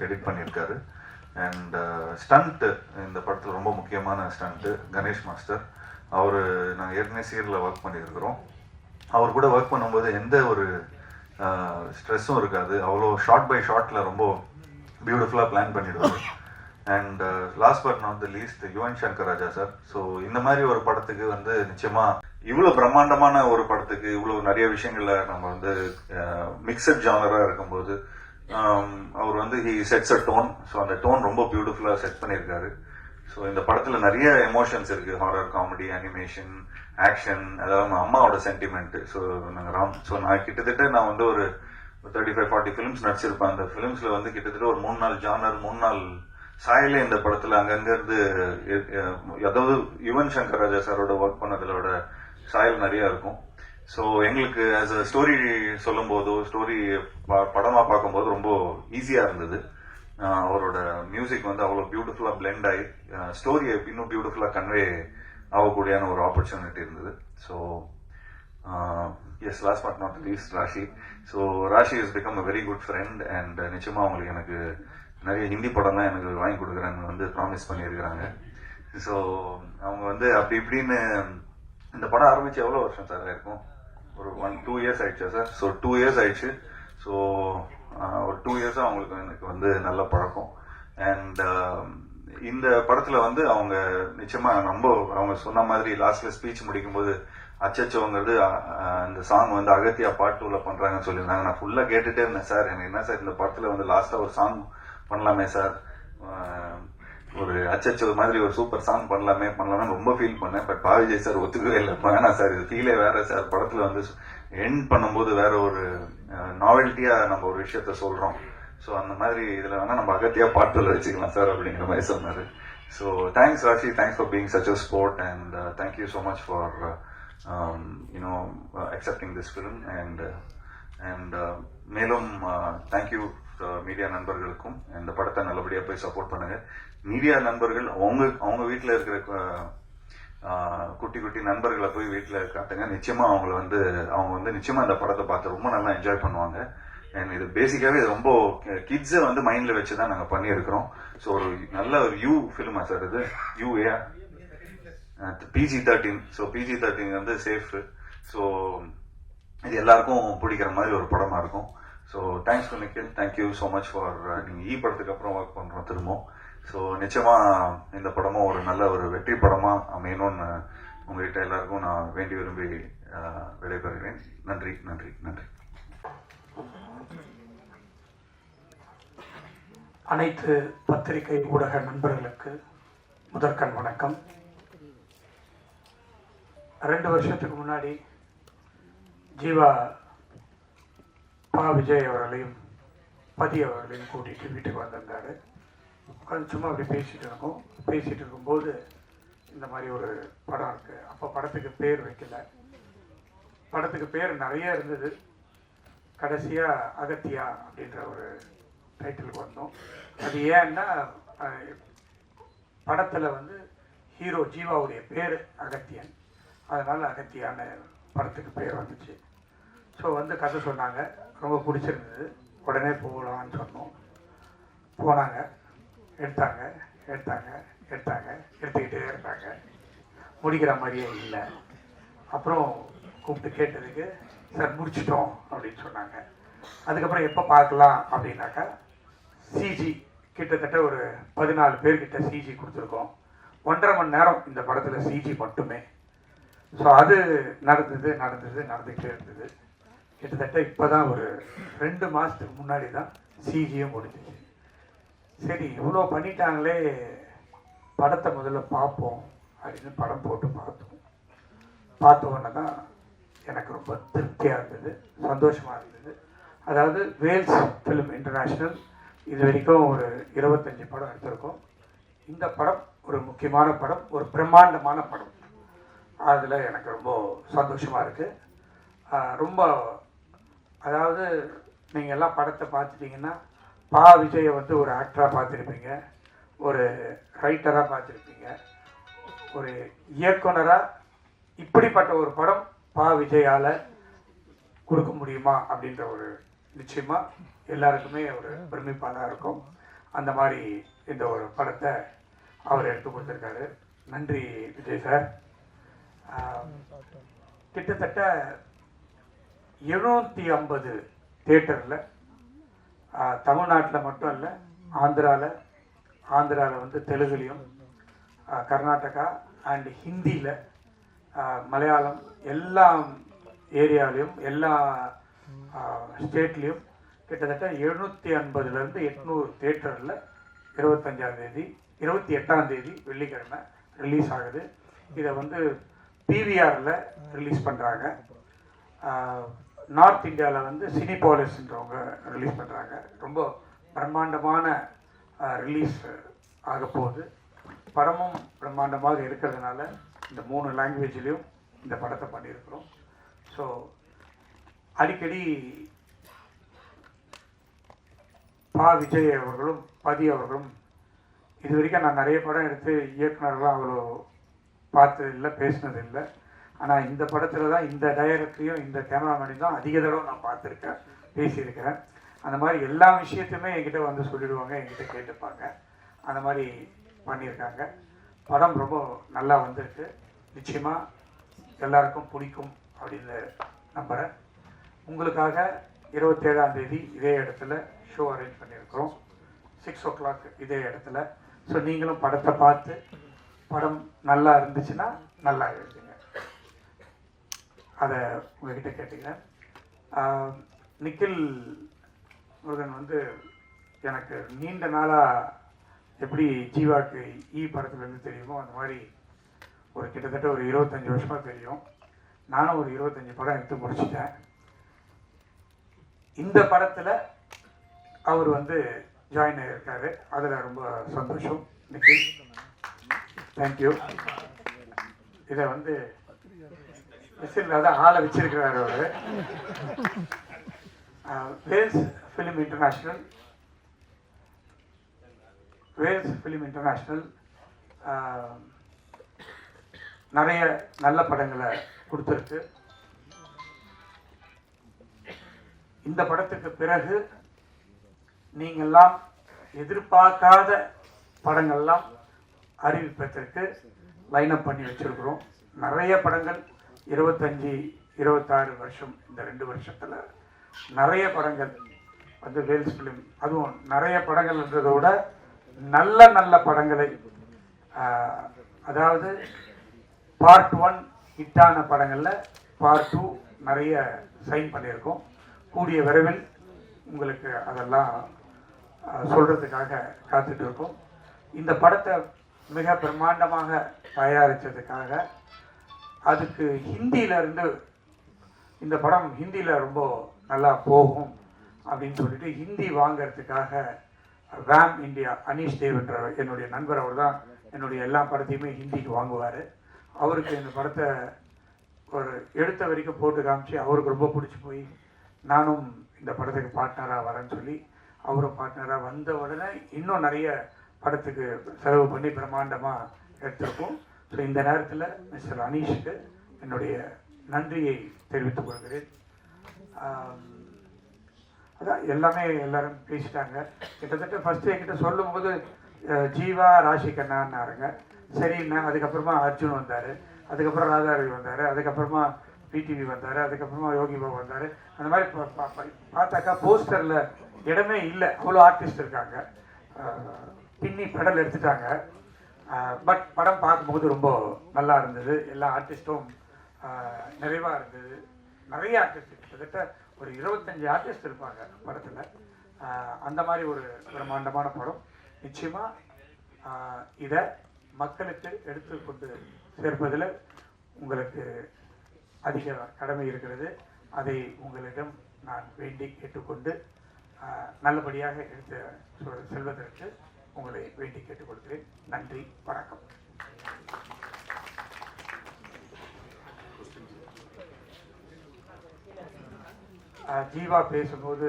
எடிட் பண்ணியிருக்காரு. அண்ட் ஸ்டண்ட்டு இந்த படத்தில் ரொம்ப முக்கியமான ஸ்டண்ட்டு கணேஷ் மாஸ்டர். அவர் நாங்கள் ஏற்கனவே சீரியலில் ஒர்க் பண்ணியிருக்கிறோம். அவர் கூட ஒர்க் பண்ணும்போது எந்த ஒரு ஸ்ட்ரெஸ்ஸும் இருக்காது. அவ்வளோ ஷார்ட் பை ஷார்ட்டில் ரொம்ப பியூட்டிஃபுல்லாக பிளான் பண்ணிடுவார். And last but not the least Yuvan Shankar Raja sir. So இந்த மாதிரி ஒரு படத்துக்கு வந்து நிச்சயமாக இவ்வளோ பிரம்மாண்டமான ஒரு படத்துக்கு இவ்வளோ நிறைய விஷயங்கள்ல நம்ம வந்து மிக்சட் ஜானராக இருக்கும்போது அவர் வந்து he sets a tone. So அந்த டோன் ரொம்ப பியூட்டிஃபுல்லாக செட் பண்ணியிருக்காரு. ஸோ இந்த படத்தில் நிறைய எமோஷன்ஸ் இருக்குது. ஹாரர், காமெடி, அனிமேஷன், ஆக்ஷன், அதாவது அம்மாவோட சென்டிமெண்ட். ஸோ நாங்கள் நான் கிட்டத்தட்ட நான் வந்து ஒரு 35-40 ஃபிலிம்ஸ் நடிச்சிருப்பேன். அந்த ஃபிலிம்ஸில் வந்து கிட்டத்தட்ட ஒரு 3 நாள் ஜானர் 3 நாள் சாயலே இந்த படத்தில் அங்கங்கேருந்து அதாவது யுவன் சங்கர் ராஜா சாரோட ஒர்க் பண்ணதோட சாயல் நிறைய இருக்கும். ஸோ எங்களுக்கு ஆஸ் அ ஸ்டோரி சொல்லும் போதோ ஸ்டோரி படமாக பார்க்கும்போது ரொம்ப ஈஸியாக இருந்தது. அவரோட மியூசிக் வந்து அவ்வளோ பியூட்டிஃபுல்லாக பிளெண்ட் ஆகி ஸ்டோரியை இன்னும் பியூட்டிஃபுல்லாக கன்வே ஆகக்கூடியான ஒரு ஆப்பர்ச்சுனிட்டி இருந்தது. So yes, last but not least Rashi. So Rashi is become a very good friend. And நிச்சயமாக அவங்களுக்கு எனக்கு நிறைய ஹிந்தி படம்லாம் எனக்கு வாங்கி கொடுக்குறேன்னு வந்து ப்ராமிஸ் பண்ணியிருக்கிறாங்க. ஸோ அவங்க வந்து அப்படி இப்படின்னு இந்த படம் ஆரம்பிச்சு எவ்வளோ வருஷம் சார் இருக்கும்? ஒரு 1-2 இயர்ஸ் ஆயிடுச்சா சார்? ஸோ 2 இயர்ஸ் ஆயிடுச்சு. ஸோ ஒரு 2 இயர்ஸாக அவங்களுக்கு எனக்கு வந்து நல்ல பழக்கம். அண்ட் இந்த படத்தில் வந்து அவங்க நிச்சயமாக அவங்க சொன்ன மாதிரி லாஸ்ட்ல ஸ்பீச் முடிக்கும்போது அச்சச்சோங்கிறது இந்த சாங் வந்து அகத்தியா பார்ட் 2ல பண்றாங்கன்னு சொல்லியிருந்தாங்க. நான் ஃபுல்லாக கேட்டுட்டே இருந்தேன். சார் எனக்கு என்ன சார் இந்த படத்தில் வந்து லாஸ்ட்டாக ஒரு சாங் பண்ணலாமே சார், ஒரு அச்சச்சோ மாதிரி ஒரு சூப்பர் சாங் பண்ணலாமே ரொம்ப ஃபீல் பண்ணேன். பட் பாவிஜய் சார் ஒத்துக்கவே இல்லை. வேணாம் சார், இது ஃபீலே வேற சார், படத்தில் வந்து எண்ட் பண்ணும்போது வேற ஒரு நாவல்ட்டியா நம்ம ஒரு விஷயத்த சொல்றோம். ஸோ அந்த மாதிரி இதில் வேணா நம்ம அகத்தியா பாட்டில் வச்சுக்கலாம் சார் அப்படிங்கிற மாதிரி சொன்னார். So thanks Raashi, thanks for being such a sport. And thank you so much for accepting this film. And மேலும் தேங்க்யூ மீடியா நண்பர்களுக்கும். இந்த படத்தை நல்லபடியாக போய் சப்போர்ட் பண்ணுங்க. மீடியா நண்பர்கள் அவங்க வீட்டில் இருக்கிற குட்டி குட்டி நண்பர்களை போய் வீட்டில் காட்டுங்க. நிச்சயமா அவங்க வந்து நிச்சயமா இந்த படத்தை பார்த்து ரொம்ப நல்லா என்ஜாய் பண்ணுவாங்க. அண்ட் இது பேசிக்காவே இது ரொம்ப கிட்ஸை வந்து மைண்ட்ல வச்சு தான் நாங்கள் பண்ணியிருக்கிறோம். ஸோ ஒரு நல்ல ஒரு யூ ஃபிலிமா சார் இது? UA PG-13. ஸோ PG-13 வந்து சேஃப். ஸோ இது எல்லாருக்கும் பிடிக்கிற மாதிரி ஒரு படமா இருக்கும். So thanks to Nikhil, thank you so much for நீங்கள் படத்துக்கு அப்புறம் ஒர்க் பண்ணுறோம் திரும்பவும். ஸோ நிச்சயமா இந்த படமும் ஒரு நல்ல ஒரு வெற்றி படமா அமையணும்னு உங்ககிட்ட எல்லாருக்கும் நான் வேண்டி விரும்பி விடைபெறுகிறேன். நன்றி நன்றி நன்றி. அனைத்து பத்திரிகை ஊடக நண்பர்களுக்கு முதற்கண் வணக்கம். 2 வருஷத்துக்கு முன்னாடி ஜீவா விஜய் அவர்களையும் பதி அவர்களையும் கூட்டிகிட்டு வீட்டுக்கு வந்திருந்தாரு. உட்காந்து சும்மா அப்படி பேசிகிட்டு இருக்கும்போது இந்த மாதிரி ஒரு படம் இருக்குது. அப்போ படத்துக்கு பேர் வைக்கல. படத்துக்கு பேர் நிறைய இருந்தது. கடைசியாக அகத்தியா அப்படின்ற ஒரு டைட்டிலுக்கு வந்தோம். அது ஏன்னா படத்தில் வந்து ஹீரோ ஜீவாவுடைய பேர் அகத்தியன், அதனால் அகத்தியான படத்துக்கு பேர் வந்துச்சு. ஸோ வந்து கதை சொன்னாங்க, ரொம்ப பிடிச்சிருந்தது, உடனே போகலான்னு சொன்னோம். போனாங்க, எடுத்துக்கிட்டே இருந்தாங்க, முடிக்கிற மாதிரியே இல்லை. அப்புறம் கூப்பிட்டு கேட்டதுக்கு சார் முடிச்சிட்டோம் அப்படின்னு சொன்னாங்க. அதுக்கப்புறம் எப்போ பார்க்கலாம் அப்படின்னாக்கா, சிஜி கிட்டத்தட்ட ஒரு 14 பேர்கிட்ட சிஜி கொடுத்துருக்கோம். 1.5 மணி நேரம் இந்த படத்தில் சிஜி மட்டுமே. ஸோ அது நடந்துக்கிட்டே இருந்தது. கிட்டத்தட்ட இப்போ தான் ஒரு 2 மாதத்துக்கு முன்னாடி தான் சிஜியும் முடிஞ்சிச்சு. சரி இவ்வளோ பண்ணிட்டாங்களே, படத்தை முதல்ல பார்ப்போம் அப்படின்னு படம் போட்டு பார்த்த உடனே தான் எனக்கு ரொம்ப திருப்தியாக இருந்தது, சந்தோஷமாக இருந்தது. அதாவது வேல்ஸ் ஃபிலிம் இன்டர்நேஷ்னல் இது வரைக்கும் ஒரு 25 படம் எடுத்திருக்கோம். இந்த படம் ஒரு முக்கியமான படம், ஒரு பிரம்மாண்டமான படம். அதில் எனக்கு ரொம்ப சந்தோஷமாக இருக்குது. ரொம்ப அதாவது நீங்கள் எல்லாம் படத்தை பார்த்துட்டிங்கன்னா விஜயை வந்து ஒரு ஆக்டராக பார்த்துருப்பீங்க, ஒரு ரைட்டராக பார்த்துருப்பீங்க, ஒரு இயக்குனராக. இப்படிப்பட்ட ஒரு படம் விஜயால் கொடுக்க முடியுமா அப்படின்ற ஒரு நிச்சயமாக எல்லாருக்குமே ஒரு பெருமைப்பாடாக இருக்கும். அந்த மாதிரி இந்த ஒரு படத்தை அவர் எடுத்து கொடுத்துருக்காரு. நன்றி விஜய் சார். கிட்டத்தட்ட 750 தியேட்டரில், தமிழ்நாட்டில் மட்டும் இல்லை, ஆந்திராவில் வந்து தெலுங்குலையும், கர்நாடகா அண்ட் ஹிந்தியில், மலையாளம், எல்லா ஏரியாவிலையும் எல்லா ஸ்டேட்லேயும் கிட்டத்தட்ட 750லேருந்து 800 தியேட்டரில் 28ஆம் தேதி வெள்ளிக்கிழமை ரிலீஸ் ஆகுது. இதை வந்து பிவிஆரில் ரிலீஸ் பண்ணுறாங்க. நார்த் இந்தியாவில் வந்து சினிபாலிஸ்ன்றவங்க ரிலீஸ் பண்ணுறாங்க. ரொம்ப பிரம்மாண்டமான ரிலீஸ் ஆக போகுது. படமும் பிரம்மாண்டமாக இருக்கிறதுனால இந்த 3 லாங்குவேஜ்லேயும் இந்த படத்தை பண்ணியிருக்கிறோம். ஸோ அடிக்கடி விஜய் அவர்களும் பதி அவர்களும், இது வரைக்கும் நான் நிறைய படம் எடுத்து இயக்குனர்லாம் அவ்வளோ பார்த்ததில்லை, பேசினதில்லை. ஆனால் இந்த படத்தில் தான் இந்த டைரக்டரையும் இந்த கேமராமேனையும் தான் அதிக தடவை நான் பார்த்துருக்கேன், பேசியிருக்கிறேன். அந்த மாதிரி எல்லா விஷயத்தையுமே என்கிட்ட வந்து சொல்லிடுவாங்க, என்கிட்ட கேட்டுப்பாங்க. அந்த மாதிரி பண்ணியிருக்காங்க. படம் ரொம்ப நல்லா வந்திருக்கு. நிச்சயமாக எல்லாருக்கும் பிடிக்கும் அப்படின்னு நம்புகிறேன். உங்களுக்காக 27ஆம் தேதி இதே இடத்துல ஷோ அரேஞ்ச் பண்ணியிருக்கிறோம், 6 o'clock இதே இடத்துல. ஸோ நீங்களும் படத்தை பார்த்து படம் நல்லா இருந்துச்சுன்னா நல்லா எழுதுங்க, அதை உங்ககிட்ட கேட்டுக்கிறேன். நிக்கில் முருகன் வந்து எனக்கு நீண்ட நாளாக எப்படி ஜீவாக்கு படத்துலேருந்து தெரியுமோ அந்த மாதிரி ஒரு கிட்டத்தட்ட ஒரு 25 வருஷமாக தெரியும். நானும் ஒரு 25 படம் எடுத்து முடிச்சிட்டேன். இந்த படத்தில் அவர் வந்து ஜாயின் ஆகியிருக்காரு, அதில் ரொம்ப சந்தோஷம். நிக்கில், தேங்க்யூ. இதை வந்து தான் ஆளை வச்சிருக்கிறாரு அவர். வேல்ஸ் ஃபிலிம் இன்டர்நேஷ்னல் நிறைய நல்ல படங்களை கொடுத்துருக்கு. இந்த படத்துக்கு பிறகு நீங்கள்லாம் எதிர்பார்க்காத படங்கள்லாம் அறிவிப்பதற்கு லைனப் பண்ணி வச்சிருக்கிறோம். நிறைய படங்கள் 25, 26 வருஷம், இந்த 2 வருஷத்தில் நிறைய படங்கள் வந்து வேல்ஸ் ஃபிலிம், அதுவும் நிறைய படங்கள்ன்றதை விட நல்ல நல்ல படங்களை, அதாவது பார்ட் 1 ஹிட்டான படங்களில் பார்ட் 2 நிறைய சைன் பண்ணியிருக்கோம். கூடிய விரைவில் உங்களுக்கு அதெல்லாம் சொல்கிறதுக்காக காத்துட்டு இருக்கோம். இந்த படத்தை மிக பிரம்மாண்டமாக தயாரித்ததுக்காக, அதுக்கு ஹிந்தியிலேருந்து இந்த படம் ஹிந்தியில் ரொம்ப நல்லா போகும் அப்படின்னு சொல்லிட்டு ஹிந்தி வாங்கிறதுக்காக வேம் இந்தியா அனீஷ் தேவ் என்ற என்னுடைய நண்பர், அவர் தான் என்னுடைய எல்லா படத்தையுமே ஹிந்திக்கு வாங்குவார். அவருக்கு இந்த படத்தை ஒரு எடுத்த வரைக்கும் போட்டு காமிச்சு அவருக்கு ரொம்ப பிடிச்சி போய் நானும் இந்த படத்துக்கு பார்ட்னராக வரேன்னு சொல்லி அவரும் பார்ட்னராக வந்த உடனே இன்னும் நிறைய படத்துக்கு செலவு பண்ணி பிரம்மாண்டமாக எடுத்திருக்கோம். ஸோ இந்த நேரத்தில் மிஸ்டர் அனீஷுக்கு என்னுடைய நன்றியை தெரிவித்துக் கொள்கிறேன். அதான் எல்லாமே எல்லாரும் பேசிட்டாங்க. கிட்டத்தட்ட ஃபஸ்ட்டு என்கிட்ட சொல்லும்போது ஜீவா ராஷி கண்ணான்னாருங்க. சரிண்ணா. அதுக்கப்புறமா அர்ஜுன் வந்தார், அதுக்கப்புறம் ராதாரவி வந்தார், அதுக்கப்புறமா பிடிவி வந்தார், அதுக்கப்புறமா யோகி பாபு வந்தார். அந்த மாதிரி பார்த்தாக்கா போஸ்டரில் இடமே இல்லை, அவ்வளோ ஆர்டிஸ்ட் இருக்காங்க. பின்னி பெடல் எடுத்துட்டாங்க. பட் படம் பார்க்கும்போது ரொம்ப நல்லா இருந்தது. எல்லா ஆர்டிஸ்ட்டும் நிறைவாக இருந்தது. நிறைய ஆர்டிஸ்ட், கிட்டத்தட்ட ஒரு 25 ஆர்டிஸ்ட் இருப்பாங்க படத்தில். அந்த மாதிரி ஒரு பிரம்மாண்டமான படம். நிச்சயமாக இதை மக்களுக்கு எடுத்து கொண்டு சேர்ப்பதில் உங்களுக்கு அதிக கடமை இருக்கிறது. அதை உங்களிடம் நான் வேண்டி கேட்டுக்கொண்டு நல்லபடியாக எடுத்து செல்வதற்கு உங்களை வேண்டி கேட்டுக்கொள்கிறேன். நன்றி, வணக்கம். ஜீவா பேசும்போது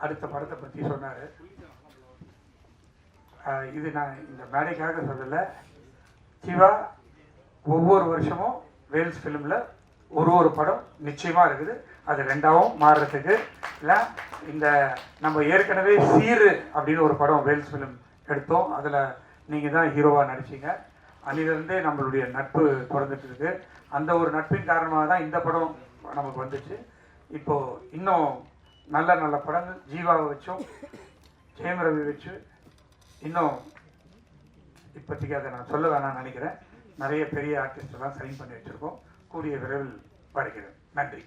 அடுத்த படத்தை பற்றி சொன்னார். இது நான் இந்த மேடைக்காக சொல்லலை. ஜீவா ஒவ்வொரு வருஷமும் வேல்ஸ் ஃபிலிமில் ஒரு படம் நிச்சயமாக இருக்குது. அது ரெண்டாவும் மாறுறதுக்கு இல்லை. இந்த நம்ம ஏற்கனவே சீரு அப்படின்னு ஒரு படம் வேல்ஸ் ஃபிலிம் எடுத்தோம். அதில் நீங்கள் தான் ஹீரோவாக நடிச்சிங்க. அதிலிருந்தே நம்மளுடைய நட்பு தொடர்ந்துட்டு இருக்கு. அந்த ஒரு நட்பின் காரணமாக தான் இந்த படம் நமக்கு வந்துச்சு. இப்போது இன்னும் நல்ல நல்ல படங்கள் ஜீவாவை வச்சும் ஜெயம் ரவி வச்சு இன்னும் இப்போதைக்கு அதை நான் சொல்ல வேணாம்னு நினைக்கிறேன். நிறைய பெரிய ஆர்டிஸ்டெல்லாம் சைன் பண்ணி வச்சுருக்கோம். கூடிய விரைவில் வருகிறேன். நன்றி.